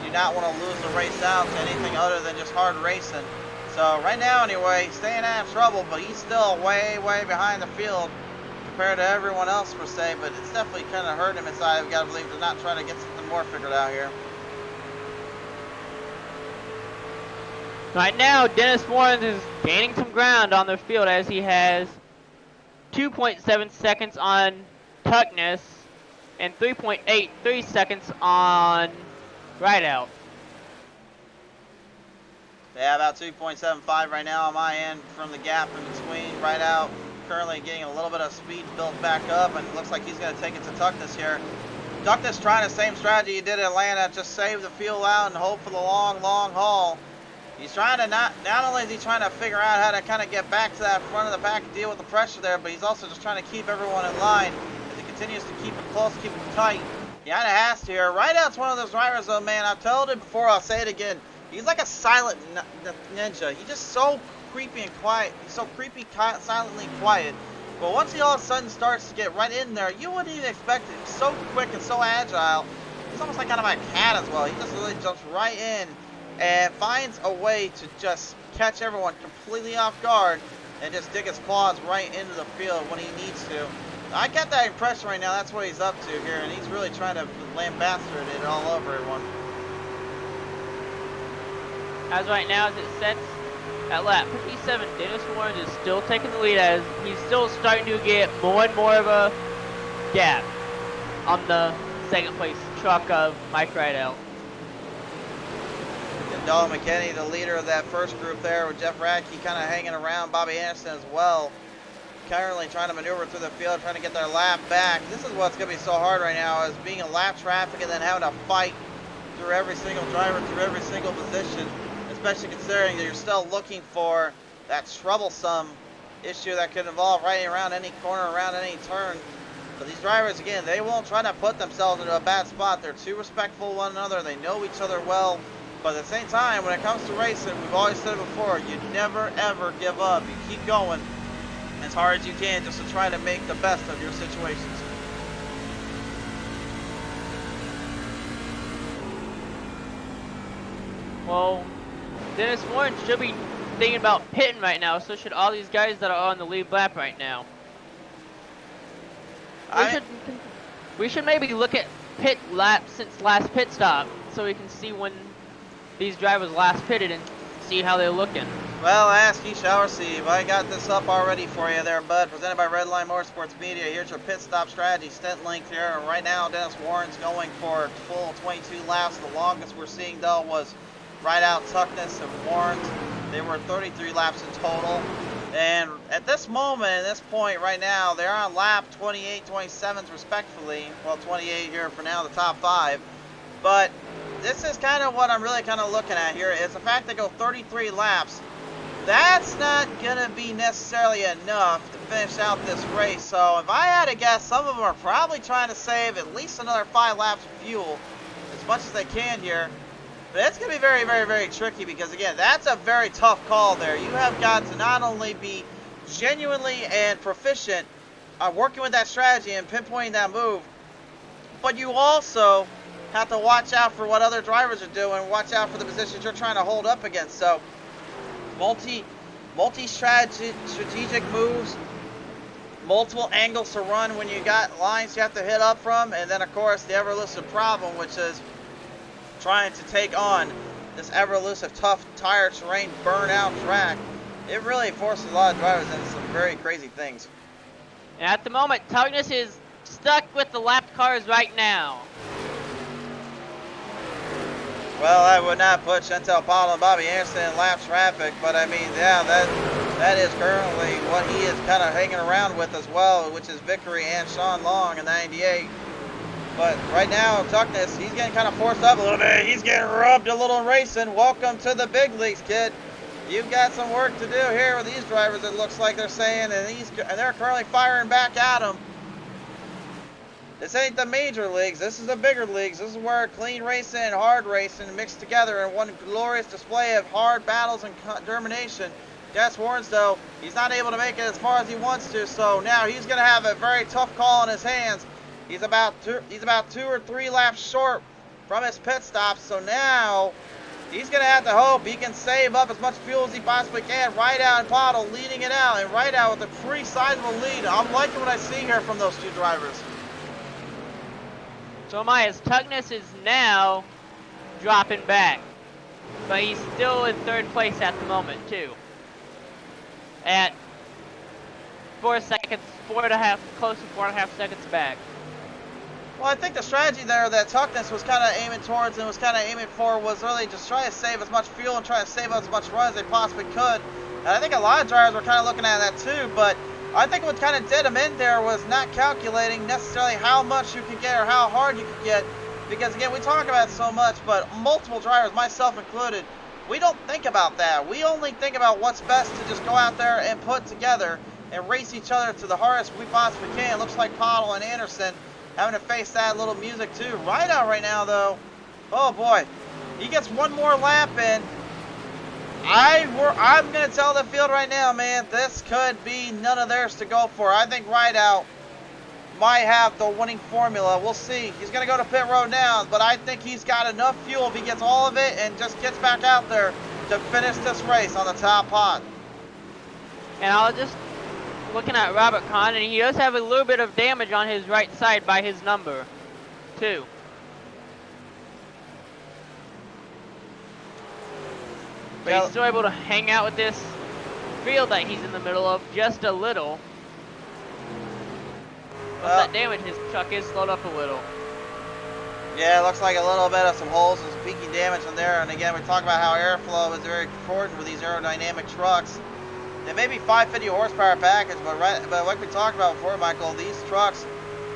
do not want to lose the race out to anything other than just hard racing. So right now anyway, staying out of trouble, but he's still way behind the field compared to everyone else per se, but it's definitely kind of hurting him inside. We've got to believe they're not trying to get something more figured out here. Right now, Dennis Warren is gaining some ground on the field as he has 2.7 seconds on Tuckness and 3.83 seconds on Rideout. Yeah, about 2.75 right now on my end from the gap in between. Rideout currently getting a little bit of speed built back up, and it looks like he's going to take it to Tuckness here. Tuckness trying the same strategy he did in Atlanta, just save the fuel out and hope for the long haul. He's trying to not only is he trying to figure out how to kind of get back to that front of the pack and deal with the pressure there, but he's also just trying to keep everyone in line as he continues to keep it close, keep it tight. He kind of has to here. Rideout's one of those drivers, though, man. I've told it before, I'll say it again. He's like a silent ninja. He's just so creepy and quiet. He's so creepy, silently quiet. But once he all of a sudden starts to get right in there, you wouldn't even expect it. He's so quick and so agile. He's almost like kind of a cat as well. He just really jumps right in and finds a way to just catch everyone completely off guard and just dig his claws right into the field when he needs to. I get that impression right now. That's what he's up to here, and he's really trying to lambasted it all over everyone. As right now, as it sets at lap 57, Dennis Warren is still taking the lead as he's still starting to get more and more of a gap on the second place truck of Mike Rideout. Dalton McKinney, the leader of that first group there, with Jeff Radke kind of hanging around, Bobby Anderson as well, currently trying to maneuver through the field, trying to get their lap back. This is what's going to be so hard right now, is being in lap traffic and then having to fight through every single driver, through every single position, especially considering that you're still looking for that troublesome issue that could involve riding around any corner, around any turn. But these drivers, again, they won't try to put themselves into a bad spot. They're too respectful of one another. They know each other well. But at the same time, when it comes to racing, we've always said it before, you never ever give up. You keep going as hard as you can just to try to make the best of your situations. Well, Dennis Warren should be thinking about pitting right now, so should all these guys that are on the lead lap right now. We should maybe look at pit laps since last pit stop, so we can see when these drivers last pitted and see how they're looking. Well, ask ye shall receive. I got this up already for you there, bud. Presented by Redline Motorsports Media. Here's your pit stop strategy stint length here. Right now, Dennis Warren's going for full 22 laps. The longest we're seeing, though, was right out Tuckness and Warren's. They were 33 laps in total. And at this moment, at this point right now, they're on lap 28, 27s respectively. Well, 28 here for now, the top 5. But this is kind of what I'm really kind of looking at here, is the fact they go 33 laps. That's not going to be necessarily enough to finish out this race. So if I had to guess, some of them are probably trying to save at least another 5 laps of fuel as much as they can here. But it's going to be very, very, very tricky because, again, that's a very tough call there. You have got to not only be genuinely and proficient working with that strategy and pinpointing that move, but you also have to watch out for what other drivers are doing, watch out for the positions you're trying to hold up against. So multi-strategic moves, multiple angles to run when you got lines you have to hit up from, and then of course the ever-elusive problem, which is trying to take on this ever-elusive tough tire terrain burnout track. It really forces a lot of drivers into some very crazy things. And at the moment, Tugnus is stuck with the lapped cars right now. Well, I would not put Chantel Powell and Bobby Anderson in lap traffic, but I mean, yeah, that is currently what he is kind of hanging around with as well, which is Vickery and Sean Long in 98. But right now, Tuckness, he's getting kind of forced up a little bit. He's getting rubbed a little in racing. Welcome to the big leagues, kid. You've got some work to do here with these drivers, it looks like they're saying, and they're currently firing back at him. This ain't the major leagues. This is the bigger leagues. This is where clean racing and hard racing mixed together in one glorious display of hard battles and determination. Dennis Warren's, though, he's not able to make it as far as he wants to, so now he's going to have a very tough call in his hands. He's about 2 or 3 laps short from his pit stop, so now he's going to have to hope he can save up as much fuel as he possibly can. Rideout and Pottle leading it out, and Rideout with a pretty sizable lead. I'm liking what I see here from those two drivers. So as Tugnus is now dropping back, but he's still in 3rd place at the moment too. At 4 seconds, 4.5, close to 4.5 seconds back. Well, I think the strategy there that Tuckness was kind of aiming towards and was kind of aiming for was really just try to save as much fuel and try to save as much run as they possibly could. And I think a lot of drivers were kind of looking at that too, but I think what kind of did him in there was not calculating necessarily how much you could get or how hard you could get. Because again, we talk about it so much, but multiple drivers, myself included, we don't think about that. We only think about what's best to just go out there and put together and race each other to the hardest we possibly can. It looks like Pottle and Anderson having to face that little music too. Rideout right now though, oh boy, he gets one more lap in. I'm going to tell the field right now, man, this could be none of theirs to go for. I think Rideout might have the winning formula. We'll see. He's going to go to pit road now, but I think he's got enough fuel if he gets all of it and just gets back out there to finish this race on the top pot. And I was just looking at Robert Kahn, and he does have a little bit of damage on his right side by his number, too. But he's still able to hang out with this field that he's in the middle of just a little. With that damage, his truck is slowed up a little. Yeah, it looks like a little bit of some holes and some peaking damage in there. And again, we talk about how airflow is very important with these aerodynamic trucks. They may be 550 horsepower package, but like we talked about before, Michael, these trucks,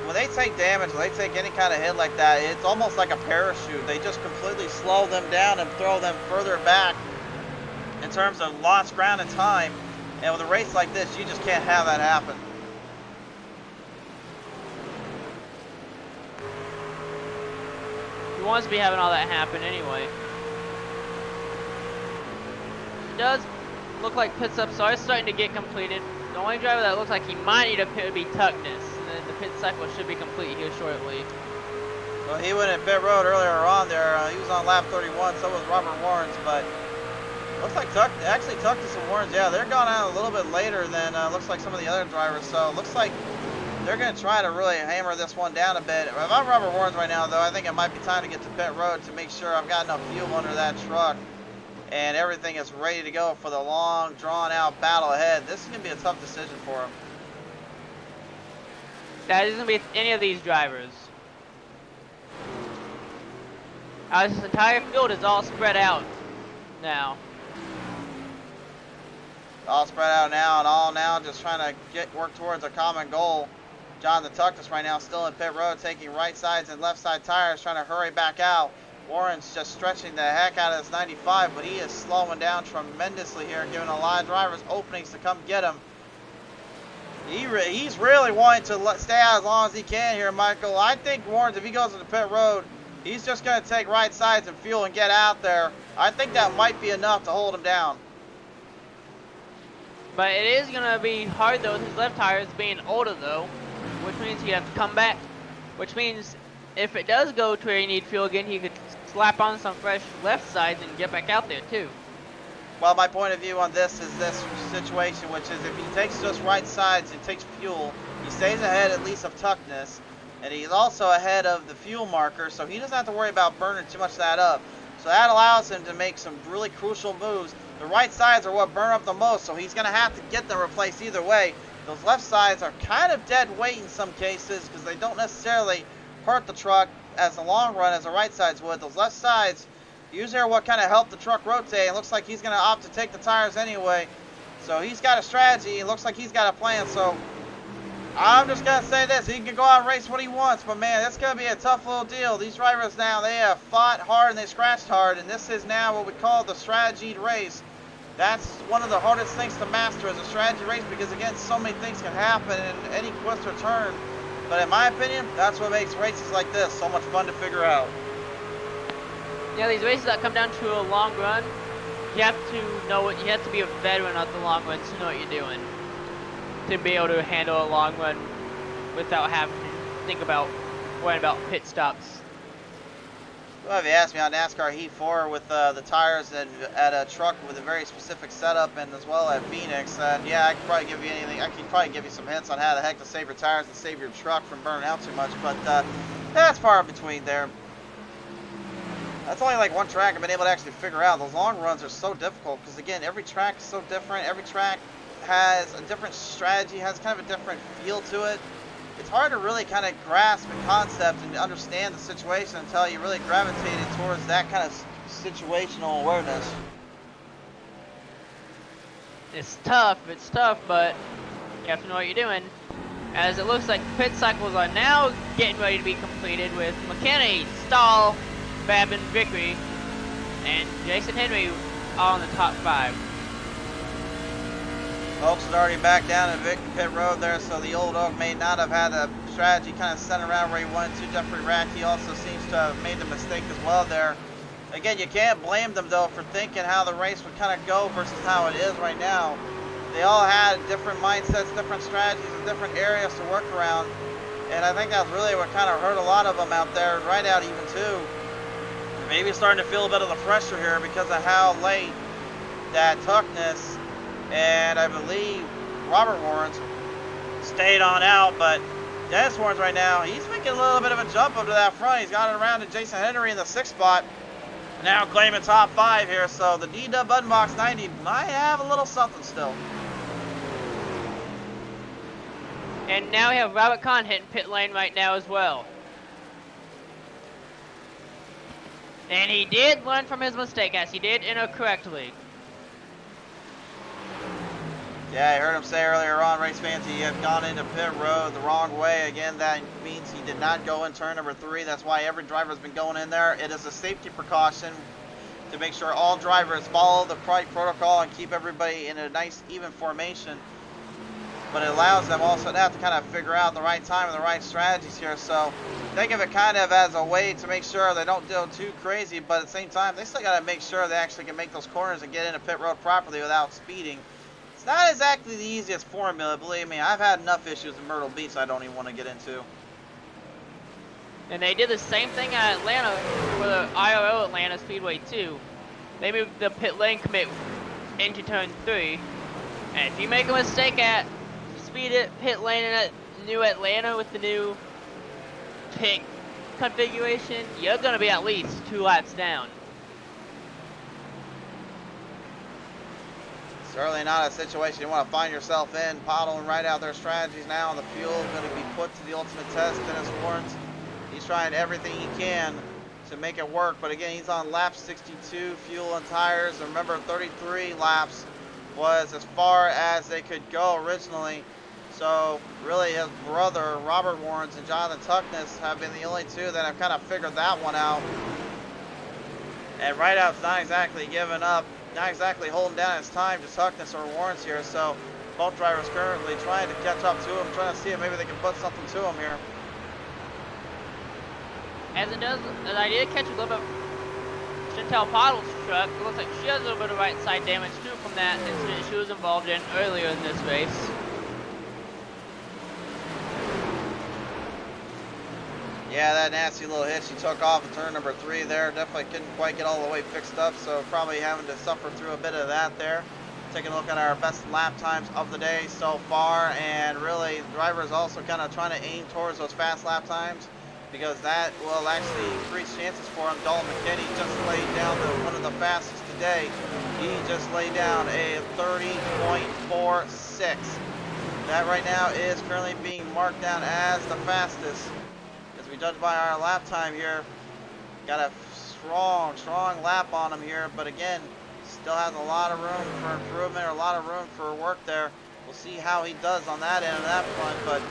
when they take damage, when they take any kind of hit like that, it's almost like a parachute. They just completely slow them down and throw them further back in terms of lost ground and time. And with a race like this, you just can't have that happen. He wants to be having all that happen anyway. It does look like pit stops are starting to get completed. The only driver that looks like he might need a pit would be Tuckness, and then the pit cycle should be complete here shortly. Well, he went in pit road earlier on there. He was on lap 31, so was Robert Warrens, but looks like Tuckness and Warrens, yeah, they're going out a little bit later than looks like some of the other drivers, so it looks like they're going to try to really hammer this one down a bit. If I'm Robert Warrens right now, though, I think it might be time to get to pit road to make sure I've got enough fuel under that truck. and everything is ready to go for the long, drawn-out battle ahead. This is going to be a tough decision for him. That isn't going to be any of these drivers. This entire field is all spread out now. All spread out now, and all now just trying to work towards a common goal. John the Tuckus right now still in pit road, taking right sides and left side tires, trying to hurry back out. Warren's just stretching the heck out of this 95, but he is slowing down tremendously here, giving a lot of drivers openings to come get him. He's really wanting to stay out as long as he can here, Michael. I think Warren's, if he goes into pit road, he's just going to take right sides and fuel and get out there. I think that might be enough to hold him down. But it is going to be hard, though, with his left tires being older, though, which means he'd have to come back, which means if it does go to where you need fuel again, he could slap on some fresh left sides and get back out there, too. Well, my point of view on this is this situation, which is if he takes just right sides and takes fuel, he stays ahead at least of Tuckness, and he's also ahead of the fuel marker, so he doesn't have to worry about burning too much of that up. So that allows him to make some really crucial moves. The right sides are what burn up the most, so he's going to have to get them replaced either way. Those left sides are kind of dead weight in some cases because they don't necessarily hurt the truck as the long run as the right sides would. Those left sides usually are what kind of help the truck rotate. It looks like he's going to opt to take the tires anyway. So he's got a strategy. It looks like he's got a plan. So I'm just going to say this. He can go out and race what he wants, but man, that's going to be a tough little deal. These drivers now, they have fought hard and they scratched hard, and this is now what we call the strategied race. That's one of the hardest things to master as a strategy race because, again, so many things can happen in any twist or turn. But in my opinion, that's what makes races like this so much fun to figure out. Yeah, these races that come down to a long run, you have to know what, you have to be a veteran at the long runs to know what you're doing. To be able to handle a long run without having to think about worrying about pit stops. Well, if you ask me on NASCAR Heat 4 with the tires and at a truck with a very specific setup, and as well at Phoenix, yeah, I could probably give you anything. I could probably give you some hints on how the heck to save your tires and save your truck from burning out too much, but that's far in between there. That's only like one track I've been able to actually figure out. Those long runs are so difficult because, again, every track is so different. Every track has a different strategy, has kind of a different feel to it. It's hard to really kind of grasp the concept and understand the situation until you really gravitated towards that kind of situational awareness. It's tough, but you have to know what you're doing. As it looks like pit cycles are now getting ready to be completed with McKinney, Stahl, Babin, Vickery, and Jason Henry all in the top 5. Oaks had already backed down in pit road there, so the old Oak may not have had a strategy kind of centered around where he wanted to. Jeffrey Ratke also seems to have made the mistake as well there. Again, you can't blame them, though, for thinking how the race would kind of go versus how it is right now. They all had different mindsets, different strategies, and different areas to work around. And I think that's really what kind of hurt a lot of them out there, right out even too. Maybe starting to feel a bit of the pressure here because of how late that Tuckness and I believe Robert Warrens stayed on out, but Dennis Warrens right now, he's making a little bit of a jump up to that front. He's got it around to Jason Henry in the 6th spot. Now claiming top 5 here, so the D-Dub Buttonbox 90 might have a little something still. And now we have Robert Kahn hitting pit lane right now as well. And he did learn from his mistake, as he did enter correctly. Yeah, I heard him say earlier on, race fans, he had gone into pit road the wrong way. Again, that means he did not go in turn number 3. That's why every driver has been going in there. It is a safety precaution to make sure all drivers follow the right protocol and keep everybody in a nice, even formation. But it allows them also to have to kind of figure out the right time and the right strategies here. So think of it kind of as a way to make sure they don't go too crazy, but at the same time, they still got to make sure they actually can make those corners and get into pit road properly without speeding. It's not exactly the easiest formula, believe me. I've had enough issues in Myrtle Beach I don't even want to get into. And they did the same thing at Atlanta for the IRL Atlanta Speedway too. They moved the pit lane commit into turn 3. And if you make a mistake at pit lane in new Atlanta with the new pit configuration, you're going to be at least 2 laps down. Certainly not a situation you want to find yourself in. Pottle and Rideout, their strategies now on the fuel going to be put to the ultimate test. Dennis Lawrence, he's trying everything he can to make it work, but again, he's on lap 62, fuel and tires. And remember, 33 laps was as far as they could go originally. So really his brother, Robert Warrens, and Jonathan Tuckness have been the only two that have kind of figured that one out. And Rideout's not exactly giving up, not exactly holding down his time to Tuckness or Warrens here. So both drivers currently trying to catch up to him, trying to see if maybe they can put something to him here. As I did catch a little bit of Chantel Pottle's truck. It looks like she has a little bit of right side damage too from that incident she was involved in earlier in this race. Yeah, that nasty little hit she took off of turn number 3 there. Definitely couldn't quite get all the way fixed up, so probably having to suffer through a bit of that there. Taking a look at our best lap times of the day so far, and really the driver is also kind of trying to aim towards those fast lap times, because that will actually increase chances for him. Dalton McKinney just laid down one of the fastest today. He just laid down a 30.46. That right now is currently being marked down as the fastest. As we judge by our lap time here, got a strong lap on him here, but again, still has a lot of room for improvement, or a lot of room for work there. We'll see how he does on that end of that front, but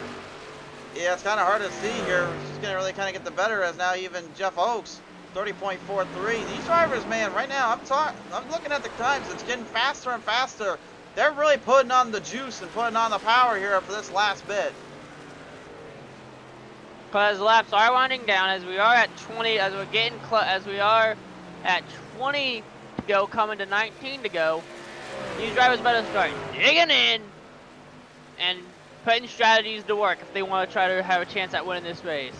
yeah, it's kind of hard to see here. He's going to really kind of get the better, as now even Jeff Oakes, 30.43. These drivers, man, right now, I'm looking at the times. It's getting faster and faster. They're really putting on the juice and putting on the power here for this last bit. Because laps are winding down, as we are at 20, as we are at 20 to go, coming to 19 to go. These drivers better start digging in and putting strategies to work if they want to try to have a chance at winning this race.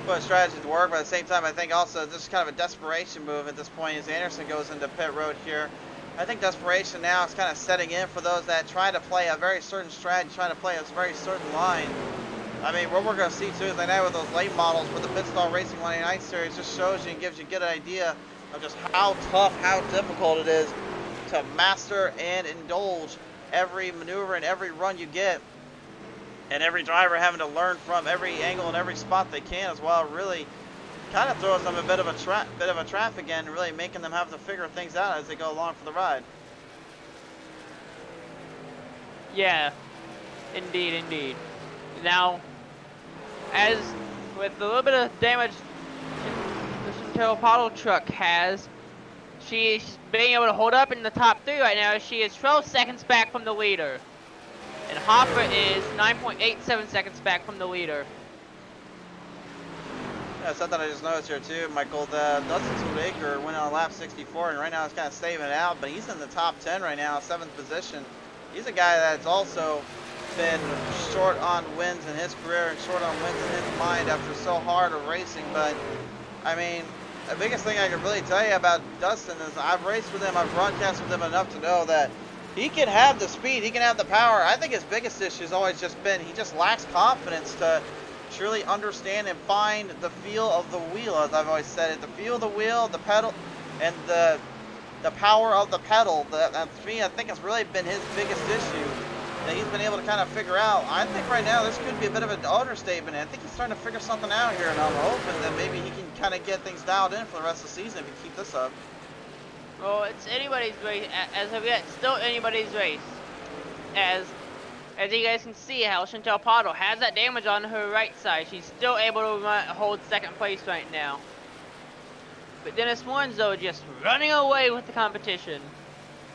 Put strategies to work, but at the same time, I think also this is kind of a desperation move at this point as Anderson goes into pit road here. I think desperation now is kind of setting in for those that try to play a very certain strategy, trying to play a very certain line. I mean, what we're going to see too is tonight with those late models with the Pitstall Racing 189 series just shows you and gives you a good idea of just how tough, how difficult it is to master and indulge every maneuver and every run you get, and every driver having to learn from every angle and every spot they can as well. Really kind of throws them a bit of a trap again, really making them have to figure things out as they go along for the ride. Yeah, indeed. Now, as with a little bit of damage the Chantel Pottle truck has, she's being able to hold up in the top 3 right now. She is 12 seconds back from the leader. And Hopper is 9.87 seconds back from the leader. Yeah, something I just noticed here too, Michael. Dustin Baker went on lap 64, and right now he's kind of saving it out, but he's in the top 10 right now, 7th position. He's a guy that's also been short on wins in his career and short on wins in his mind after so hard of racing. But I mean, the biggest thing I can really tell you about Dustin is I've raced with him, I've broadcast with him enough to know that he can have the speed, he can have the power. I think his biggest issue has always just been he just lacks confidence to truly understand and find the feel of the wheel, as I've always said it. The feel of the wheel, the pedal, and the power of the pedal. That to me, I think has really been his biggest issue that he's been able to kind of figure out. I think right now this could be a bit of an understatement. I think he's starting to figure something out here, and I'm hoping that maybe he can kind of get things dialed in for the rest of the season if he keep this up. Well, it's anybody's race. As of yet, still anybody's race. As you guys can see how Chantel Pottle has that damage on her right side. She's still able to hold 2nd place right now. But Dennis Warrens, though, just running away with the competition.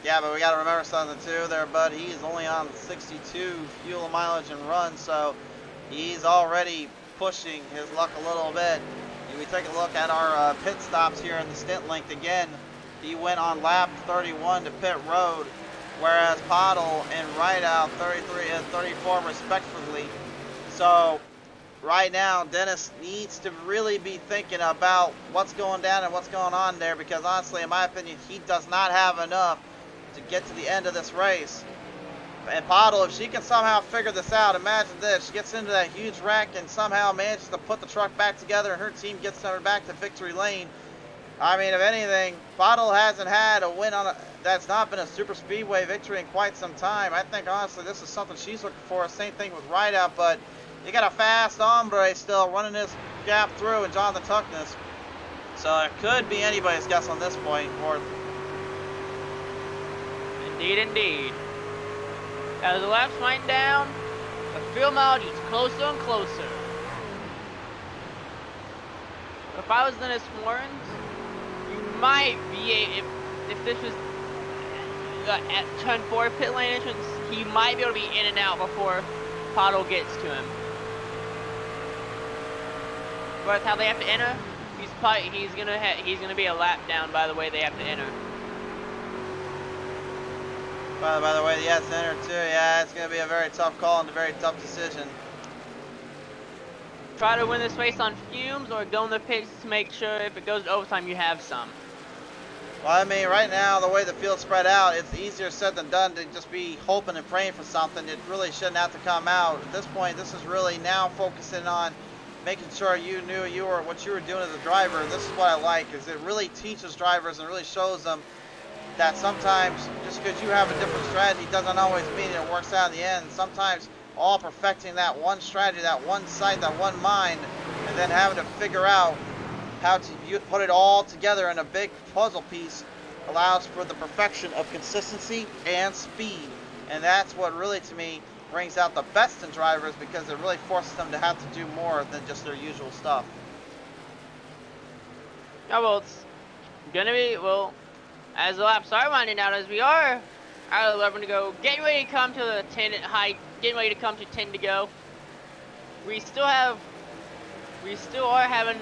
Yeah, but we got to remember something too there, bud. He's only on 62 fuel mileage and run, so he's already pushing his luck a little bit. If we take a look at our pit stops here in the stint length again, he went on lap 31 to pit road, whereas Pottle and Rideout 33 and 34 respectively. So right now, Dennis needs to really be thinking about what's going down and what's going on there, because honestly, in my opinion, he does not have enough to get to the end of this race. And Pottle, if she can somehow figure this out, imagine this, she gets into that huge wreck and somehow manages to put the truck back together and her team gets her back to victory lane. I mean, if anything, Pottle hasn't had a win on that's not been a super speedway victory in quite some time. I think honestly this is something she's looking for. Same thing with Rideout, but you got a fast hombre still running this gap through and Jonathan Tuckness. So it could be anybody's guess on this point. Or Indeed, indeed. As the laps wind down, the field mileage is closer and closer. If I was Dennis Warren, you might be if this was at turn 4 pit lane entrance, he might be able to be in and out before Pottle gets to him. But how they have to enter, he's gonna be a lap down by the way they have to enter. by the way, he has to enter too. Yeah, it's gonna be a very tough call and a very tough decision. Try to win this race on fumes or go in the pits to make sure if it goes to overtime you have some. Well, I mean, right now, the way the field's spread out, it's easier said than done to just be hoping and praying for something. It really shouldn't have to come out. At this point, this is really now focusing on making sure you knew what you were doing as a driver. This is what I like, is it really teaches drivers and really shows them that sometimes just because you have a different strategy doesn't always mean it works out in the end. Sometimes all perfecting that one strategy, that one sight, that one mind, and then having to figure out how to put it all together in a big puzzle piece allows for the perfection of consistency and speed. And that's what really, to me, brings out the best in drivers, because it really forces them to have to do more than just their usual stuff. Yeah, well, it's gonna be, well, as the laps are winding out, as we are out of 11 to go, getting ready to come to the 10 high, getting ready to come to 10 to go. We still are having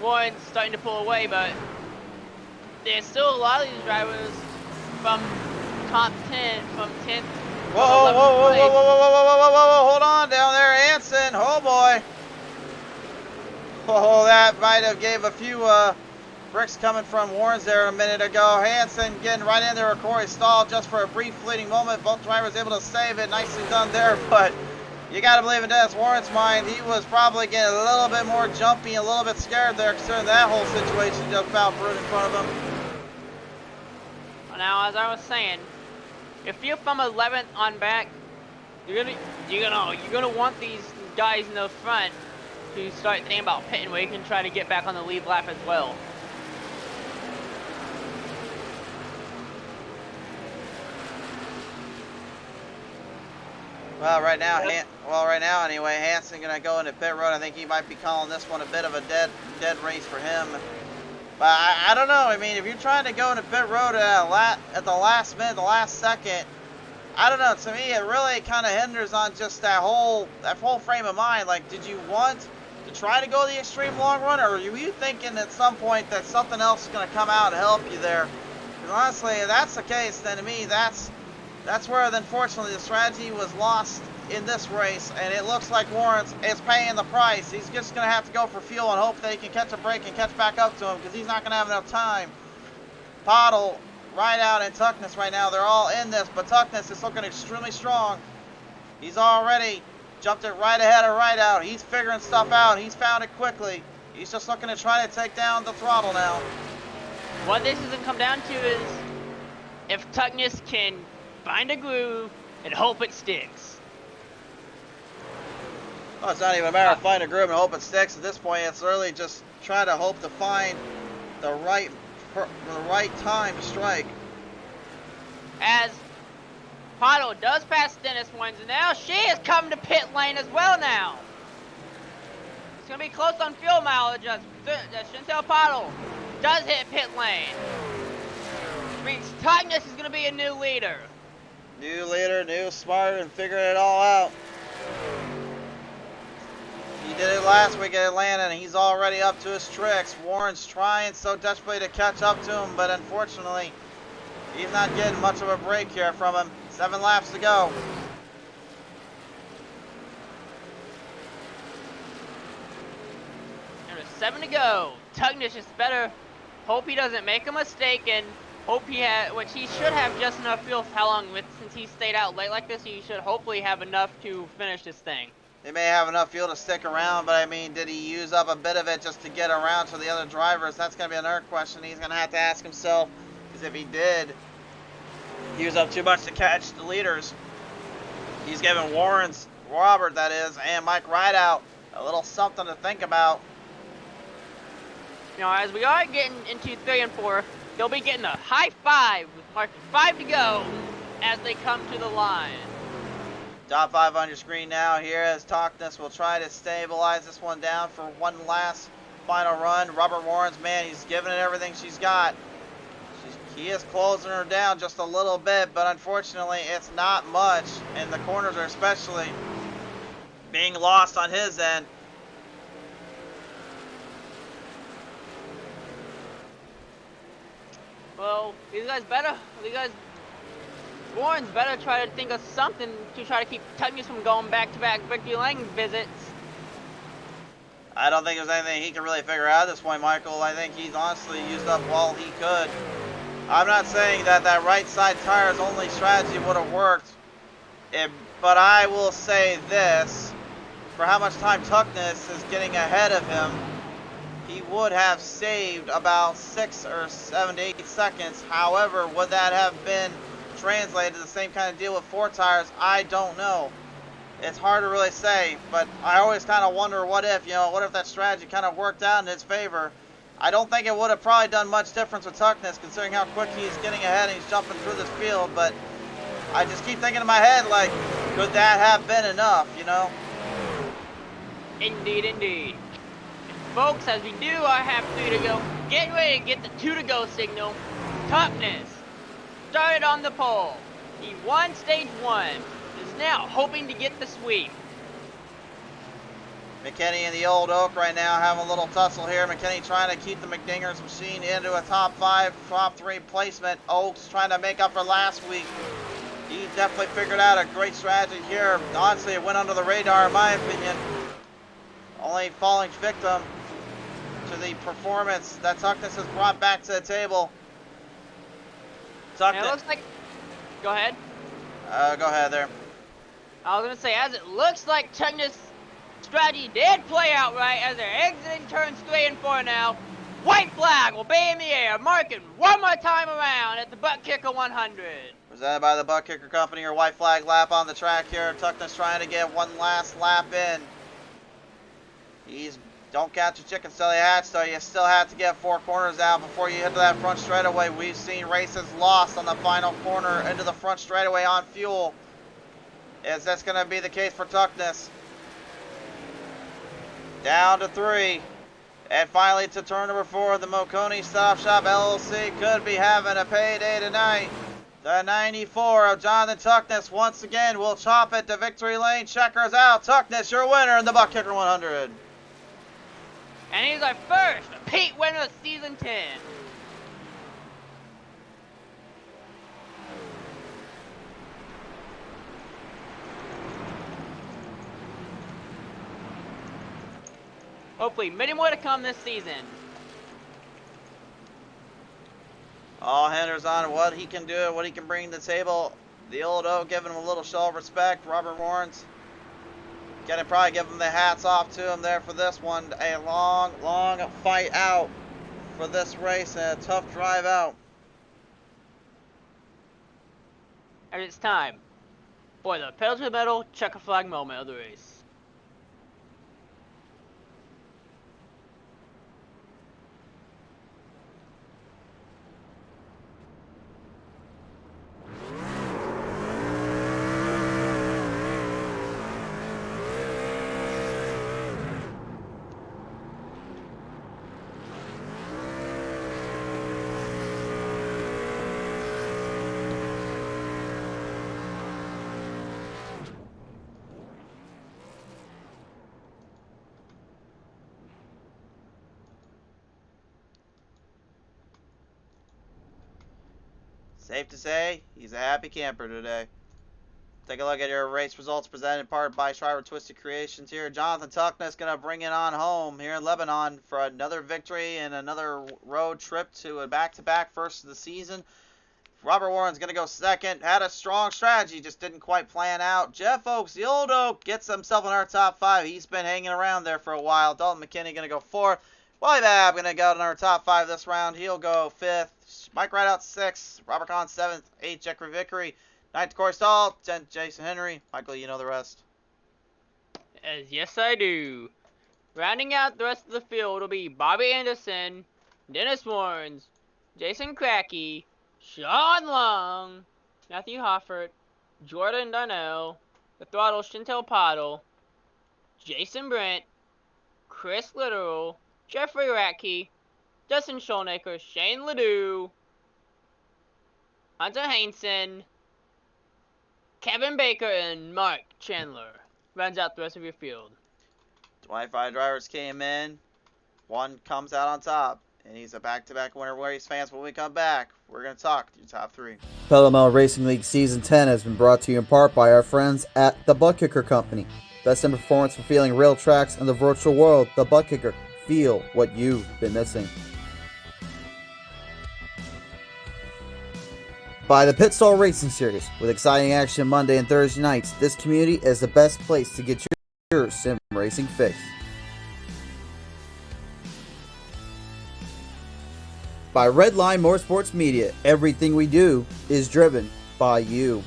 one starting to pull away, but there's still a lot of these drivers from top 10, from 10th. Whoa, whoa, hold on down there, Hansen. Oh boy. Oh, that might have gave a few bricks coming from Warren's there a minute ago. Hansen getting right in there with Corey Stahl just for a brief fleeting moment. Both drivers able to save it. Nicely done there, but you got to believe in Dennis Warren's mind, he was probably getting a little bit more jumpy, a little bit scared there, considering that whole situation just about brewed in front of him. Now, as I was saying, if you're from 11th on back, you're gonna want these guys in the front to start thinking about pitting, where you can try to get back on the lead lap as well. Well, right now anyway, Hansen gonna go into pit road. I think he might be calling this one a bit of a dead race for him. But I don't know. I mean, if you're trying to go into pit road at the last minute, the last second, I don't know. To me, it really kind of hinders on just that whole frame of mind. Like, did you want to try to go the extreme long run, or were you thinking at some point that something else is gonna come out and help you there? Because honestly, if that's the case, then to me, that's where, unfortunately, the strategy was lost in this race, and it looks like Warren is paying the price. He's just going to have to go for fuel and hope that he can catch a break and catch back up to him, because he's not going to have enough time. Pottle, Rideout, and Tuckness right now, they're all in this, but Tuckness is looking extremely strong. He's already jumped it right ahead of Rideout. He's figuring stuff out. He's found it quickly. He's just looking to try to take down the throttle now. What this is going to come down to is if Tuckness can find a groove and hope it sticks. Well, it's not even a matter of finding a groove and hope it sticks. At this point, it's really just trying to hope to find the right time to strike. As Pottle does pass Dennis Wines, and now she is coming to pit lane as well now. It's going to be close on fuel mileage as Chantel Pottle does hit pit lane. Which means Tuckness is going to be a new leader. New leader, new smart, and figuring it all out. He did it last week at Atlanta, and he's already up to his tricks. Warren's trying so desperately to catch up to him, but unfortunately, he's not getting much of a break here from him. 7 laps to go. There's 7 to go. Tuckness just better hope he doesn't make a mistake, and hope he which he should have just enough fuel for how long, since he stayed out late like this, he should hopefully have enough to finish this thing. He may have enough fuel to stick around, but I mean, did he use up a bit of it just to get around to the other drivers? That's going to be another question he's going to have to ask himself, because if he did, He was up too much to catch the leaders. He's giving Robert, that is, and Mike Rideout a little something to think about. You know, as we are getting into 3 and 4, they'll be getting a high five with marking 5 to go as they come to the line. Top 5 on your screen now here as Tockness will try to stabilize this one down for one last final run. Robert Warren's, man, he's giving it everything she's got. He is closing her down just a little bit, but unfortunately it's not much, and the corners are especially being lost on his end. Well, Warren's better try to think of something to try to keep Tuckness from going back-to-back victory lane visits. I don't think there's anything he can really figure out at this point, Michael. I think he's honestly used up all he could. I'm not saying that right side tire's only strategy would have worked, but I will say this. For how much time Tuckness is getting ahead of him, he would have saved about 6 or 7 to 8 seconds. However, would that have been translated to the same kind of deal with 4 tires? I don't know. It's hard to really say, but I always kind of wonder what if that strategy kind of worked out in his favor. I don't think it would have probably done much difference with Tuckness, considering how quick he's getting ahead and he's jumping through this field, but I just keep thinking in my head, like, could that have been enough, you know? Indeed, indeed. Folks, as we do have 3 to go, get ready to get the 2 to go signal. Tuckness started on the pole. He won stage 1. Is now hoping to get the sweep. McKinney and the Old Oak right now having a little tussle here. McKinney trying to keep the McDinger's machine into a top 5, top 3 placement. Oaks trying to make up for last week. He definitely figured out a great strategy here. Honestly, it went under the radar in my opinion. Only falling victim to the performance that Tuckness has brought back to the table. Tuckness. It looks like... Go ahead. Go ahead there. I was going to say, as it looks like Tuckness' strategy did play out right as they're exiting turns 3 and 4 now. White flag will be in the air, marking one more time around at the ButtKicker 100. Presented by the ButtKicker Company, your white flag lap on the track here. Tuckness trying to get one last lap in. Don't count your chickens till they hatch, though. You still have to get 4 corners out before you hit to that front straightaway. We've seen races lost on the final corner into the front straightaway on fuel. Is this going to be the case for Tuckness? Down to 3. And finally to turn number 4, the Moconi Stop Shop LLC could be having a payday tonight. The 94 of Jonathan Tuckness once again will chop it to victory lane. Checkers out. Tuckness, your winner in the ButtKicker 100. And he's our first repeat winner of Season 10. Hopefully, many more to come this season. All hinders on what he can do, what he can bring to the table. The Old Oak giving him a little show of respect. Robert Warren's gonna probably give him the hats off to him there for this one. A long, long fight out for this race and a tough drive out. And it's time for the pedal to the metal checker flag moment of the race. Safe to say, he's a happy camper today. Take a look at your race results presented in part by Shriver Twisted Creations here. Jonathan Tuckness going to bring it on home here in Lebanon for another victory and another road trip to a back-to-back first of the season. Robert Warren's going to go second. Had a strong strategy, just didn't quite plan out. Jeff Oaks, the Old Oak, gets himself in our top 5. He's been hanging around there for a while. Dalton McKinney going to go 4th. Wallybab going to go to our top 5 this round. He'll go 5th. Mike Rideout 6th. Robert Kahn 7th. 8th, Jeffrey Vickery. 9th, Corey Stahl. 10th, Jason Henry. Michael, you know the rest. Yes, I do. Rounding out the rest of the field will be Bobby Anderson, Dennis Warrens, Jason Cracky, Sean Long, Matthew Hoffert, Jordan Darnell, The Throttle Chantel Pottle, Jason Brent, Chris Literal, Jeffrey Ratke, Justin Schoenacre, Shane Ledoux, Hunter Hainson, Kevin Baker, and Mark Chandler. Rounds out the rest of your field. 25 drivers came in. One comes out on top. And he's a back-to-back winner race fans. When we come back, we're going to talk to your top 3. Pelham Racing League Season 10 has been brought to you in part by our friends at the ButtKicker Company. Best in performance for feeling real tracks in the virtual world. The ButtKicker. Feel what you've been missing. By the Pit Stall Racing Series. With exciting action Monday and Thursday nights, this community is the best place to get your sim racing fix. By Redline Motorsports Media. Everything we do is driven by you.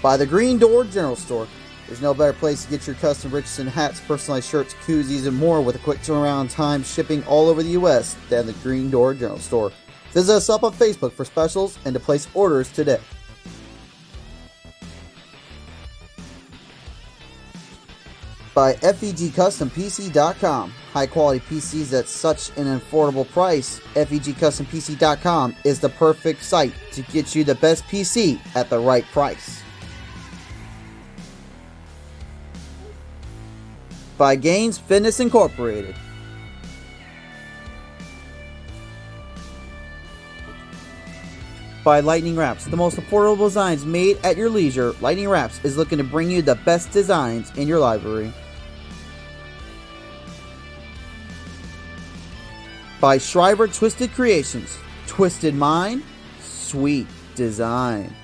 By the Green Door General Store. There's no better place to get your custom Richardson hats, personalized shirts, koozies, and more with a quick turnaround time shipping all over the U.S. than the Green Door General Store. Visit us up on Facebook for specials and to place orders today. By FEGCustomPC.com. High quality PCs at such an affordable price. FEGCustomPC.com is the perfect site to get you the best PC at the right price. By GainZFitness Incorporated. By Lightning Wrapz, the most affordable designs made at your leisure. Lightning Wrapz is looking to bring you the best designs in your library. By Shriver Twisted Creations. Twisted mind, sweet design.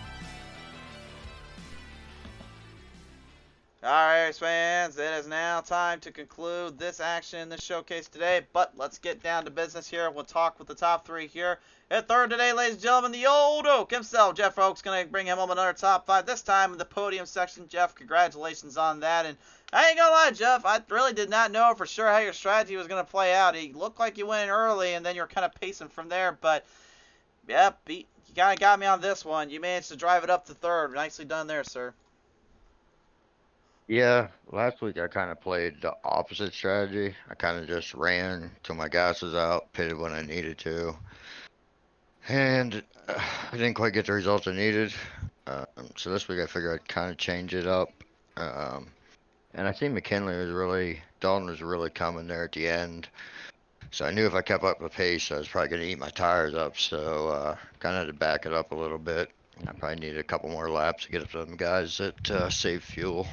Alright, fans, it is now time to conclude this action in this showcase today, but let's get down to business here. We'll talk with the top 3 here. At third today, ladies and gentlemen, the old Oak himself, Jeff Oak's going to bring him home another top 5, this time in the podium section. Jeff, congratulations on that. And I ain't going to lie, Jeff, I really did not know for sure how your strategy was going to play out. It looked like you went in early, and then you were kind of pacing from there, but, yeah, you kind of got me on this one. You managed to drive it up to third. Nicely done there, sir. Yeah, last week I kind of played the opposite strategy. I kind of just ran till my gas was out, pitted when I needed to, and I didn't quite get the results I needed. So this week I figured I'd kind of change it up. And I see Dalton was really coming there at the end. So I knew if I kept up the pace, I was probably going to eat my tires up. So kind of had to back it up a little bit. I probably needed a couple more laps to get up to them guys that save fuel.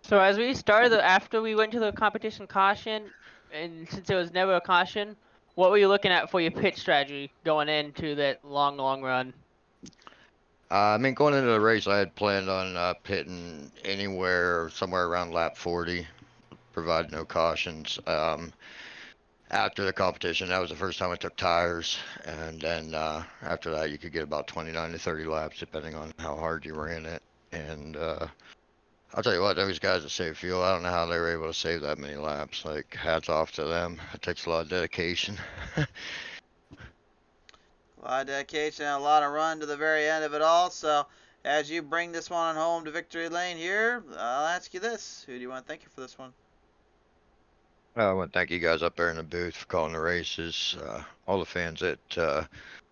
So as we started, after we went to the competition caution, and since it was never a caution, what were you looking at for your pit strategy going into that long run? I mean, going into the race, I had planned on pitting somewhere around lap 40, provided no cautions. After the competition, that was the first time I took tires, and then after that, you could get about 29 to 30 laps, depending on how hard you ran it. And I'll tell you what, those guys that save fuel, I don't know how they were able to save that many laps. Like, hats off to them. It takes a lot of dedication. A lot of dedication and a lot of run to the very end of it all. So, as you bring this one home to victory lane here, I'll ask you this. Who do you want to thank you for this one? I want to thank you guys up there in the booth for calling the races. All the fans that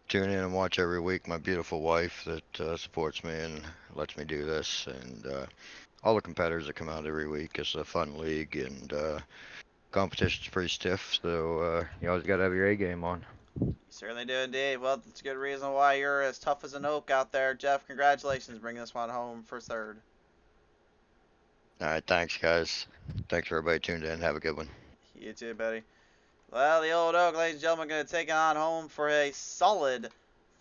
tune in and watch every week. My beautiful wife that supports me and lets me do this. And all the competitors that come out every week. It's a fun league, and competition's pretty stiff, so you always got to have your A game on. You certainly do indeed. Well, that's a good reason why you're as tough as an oak out there. Jeff, congratulations bringing this one home for third. All right, thanks, guys. Thanks for everybody tuned in. Have a good one. You too, buddy. Well, the old oak, ladies and gentlemen, going to take it on home for a solid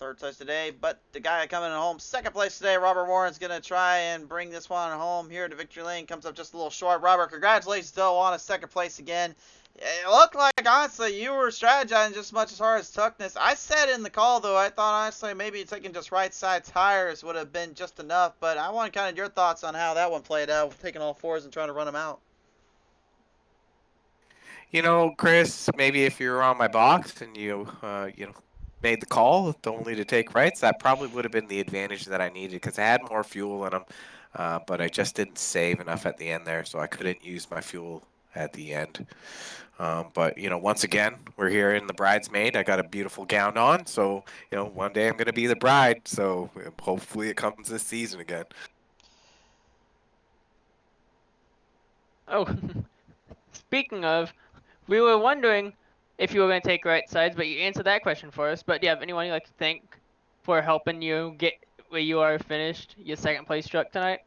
third place today. But the guy coming home second place today, Robert Warren's going to try and bring this one home here to victory lane. Comes up just a little short. Robert, congratulations, though, on a second place again. It looked like, honestly, you were strategizing just as much as hard as toughness. I said in the call, though, I thought, honestly, maybe taking just right side tires would have been just enough. But I want kind of your thoughts on how that one played out, taking all fours and trying to run them out. You know, Chris, maybe if you were on my box and you made the call only to take rights, that probably would have been the advantage that I needed because I had more fuel in them, but I just didn't save enough at the end there, so I couldn't use my fuel at the end. But, once again, we're here in the bridesmaid. I got a beautiful gown on, so, one day I'm going to be the bride, so hopefully it comes this season again. Oh, speaking of, we were wondering if you were going to take right sides, but you answered that question for us. But do you have anyone you'd like to thank for helping you get where you are finished your second place truck tonight?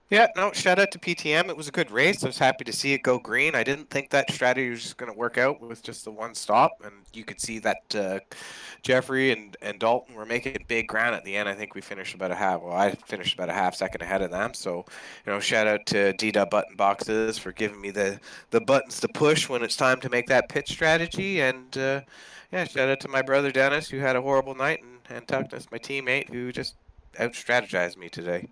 Yeah, no, shout out to PTM. It was a good race. I was happy to see it go green. I didn't think that strategy was just going to work out with just the one stop. And you could see that Jeffrey and Dalton were making big ground at the end. I think we finished about a half. Well, I finished about a half second ahead of them. So, shout out to D-Dub Button Boxes for giving me the buttons to push when it's time to make that pit strategy. And, yeah, shout out to my brother Dennis, who had a horrible night, and Tuckness, my teammate, who just out-strategized me today.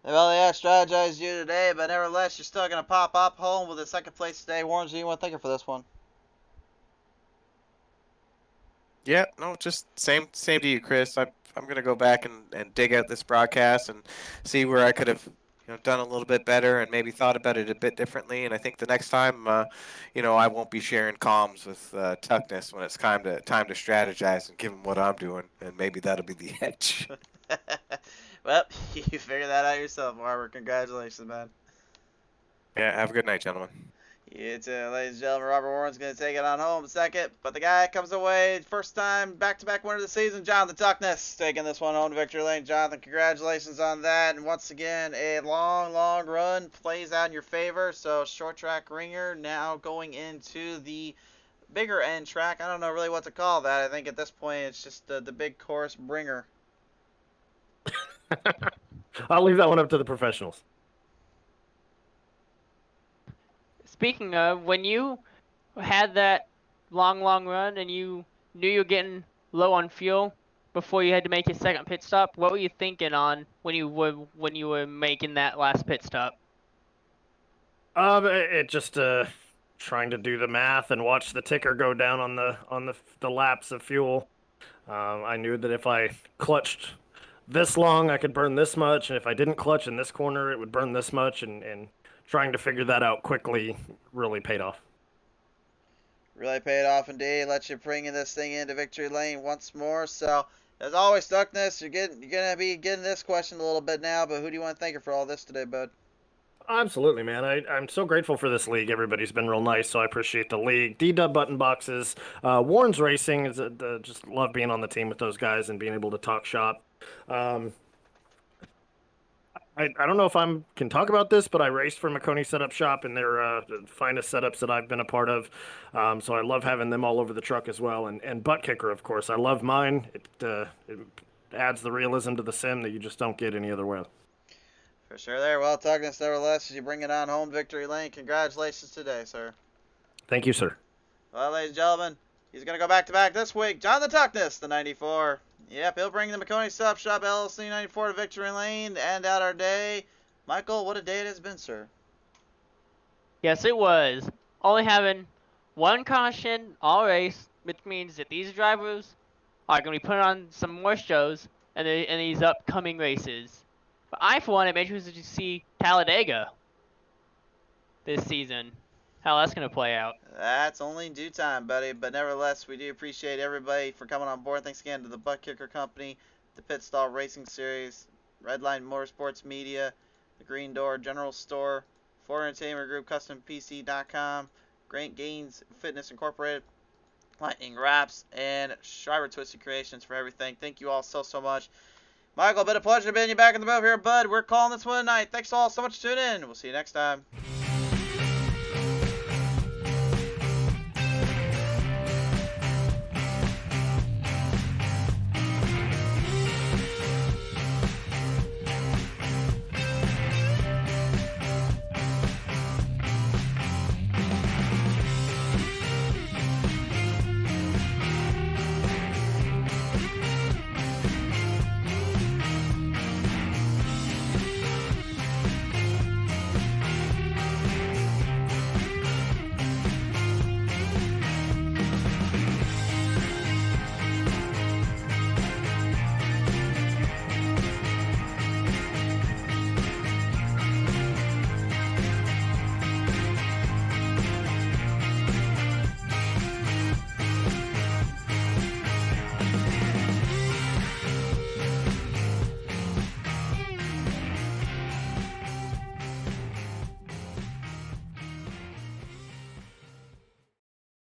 Well, they strategized you today, but nevertheless, you're still going to pop up home with a second place today. Warren, do you want to thank her for this one? Yeah, no, just same to you, Chris. I'm going to go back and dig out this broadcast and see where I could have done a little bit better and maybe thought about it a bit differently. And I think the next time, I won't be sharing comms with Tuckness when it's time to strategize and give him what I'm doing, and maybe that'll be the edge. Well, you figured that out yourself, Robert. Congratulations, man. Yeah, have a good night, gentlemen. You too, ladies and gentlemen. Robert Warren's going to take it on home second, but the guy comes away first time back-to-back winner of the season, Jonathan Tuckness, taking this one home to victory lane. Jonathan, congratulations on that. And once again, a long run plays out in your favor. So short track ringer now going into the bigger end track. I don't know really what to call that. I think at this point it's just the big course bringer. I'll leave that one up to the professionals. Speaking of, when you had that long run and you knew you were getting low on fuel before you had to make your second pit stop, what were you thinking on when you were making that last pit stop? It just trying to do the math and watch the ticker go down on the laps of fuel. I knew that if I clutched this long, I could burn this much, and if I didn't clutch in this corner, it would burn this much, and trying to figure that out quickly really paid off. Really paid off indeed. Let you bring this thing into victory lane once more. So, as always, Stuckness, you're gonna be getting this question a little bit now, but who do you want to thank for all this today, bud? Absolutely, man. I'm so grateful for this league. Everybody's been real nice, so I appreciate the league. D-Dub Button Boxes, Warren's Racing, just love being on the team with those guys and being able to talk shop. I don't know if I can talk about this, but I raced for Maconi Setup Shop, and they're the finest setups that I've been a part of. So I love having them all over the truck as well. And ButtKicker, of course. I love mine. It adds the realism to the sim that you just don't get any other way. For sure there. Well, Tuckness, nevertheless, as you bring it on home victory lane, congratulations today, sir. Thank you, sir. Well, ladies and gentlemen, he's going to go back-to-back this week. Jonathan Tuckness, the 94. Yep, he'll bring the Maconi Setup Shop LLC 94 to victory lane to end out our day. Michael, what a day it has been, sir. Yes, it was. Only having one caution all race, which means that these drivers are going to be putting on some more shows in these upcoming races. But I, for one, am interested to see Talladega this season. How that's going to play out. That's only in due time, buddy. But nevertheless, we do appreciate everybody for coming on board. Thanks again to the ButtKicker Company, the Pit Stall Racing Series, Redline Motorsports Media, the Green Door General Store, Ford Entertainment Group, CustomPC.com, Gains Fitness Incorporated, Lightning Wrapz, and Shriver Twisted Creations for everything. Thank you all so much. Michael, been a pleasure being you back in the booth here, bud. We're calling this one tonight. Thanks all so much for tuning in. We'll see you next time.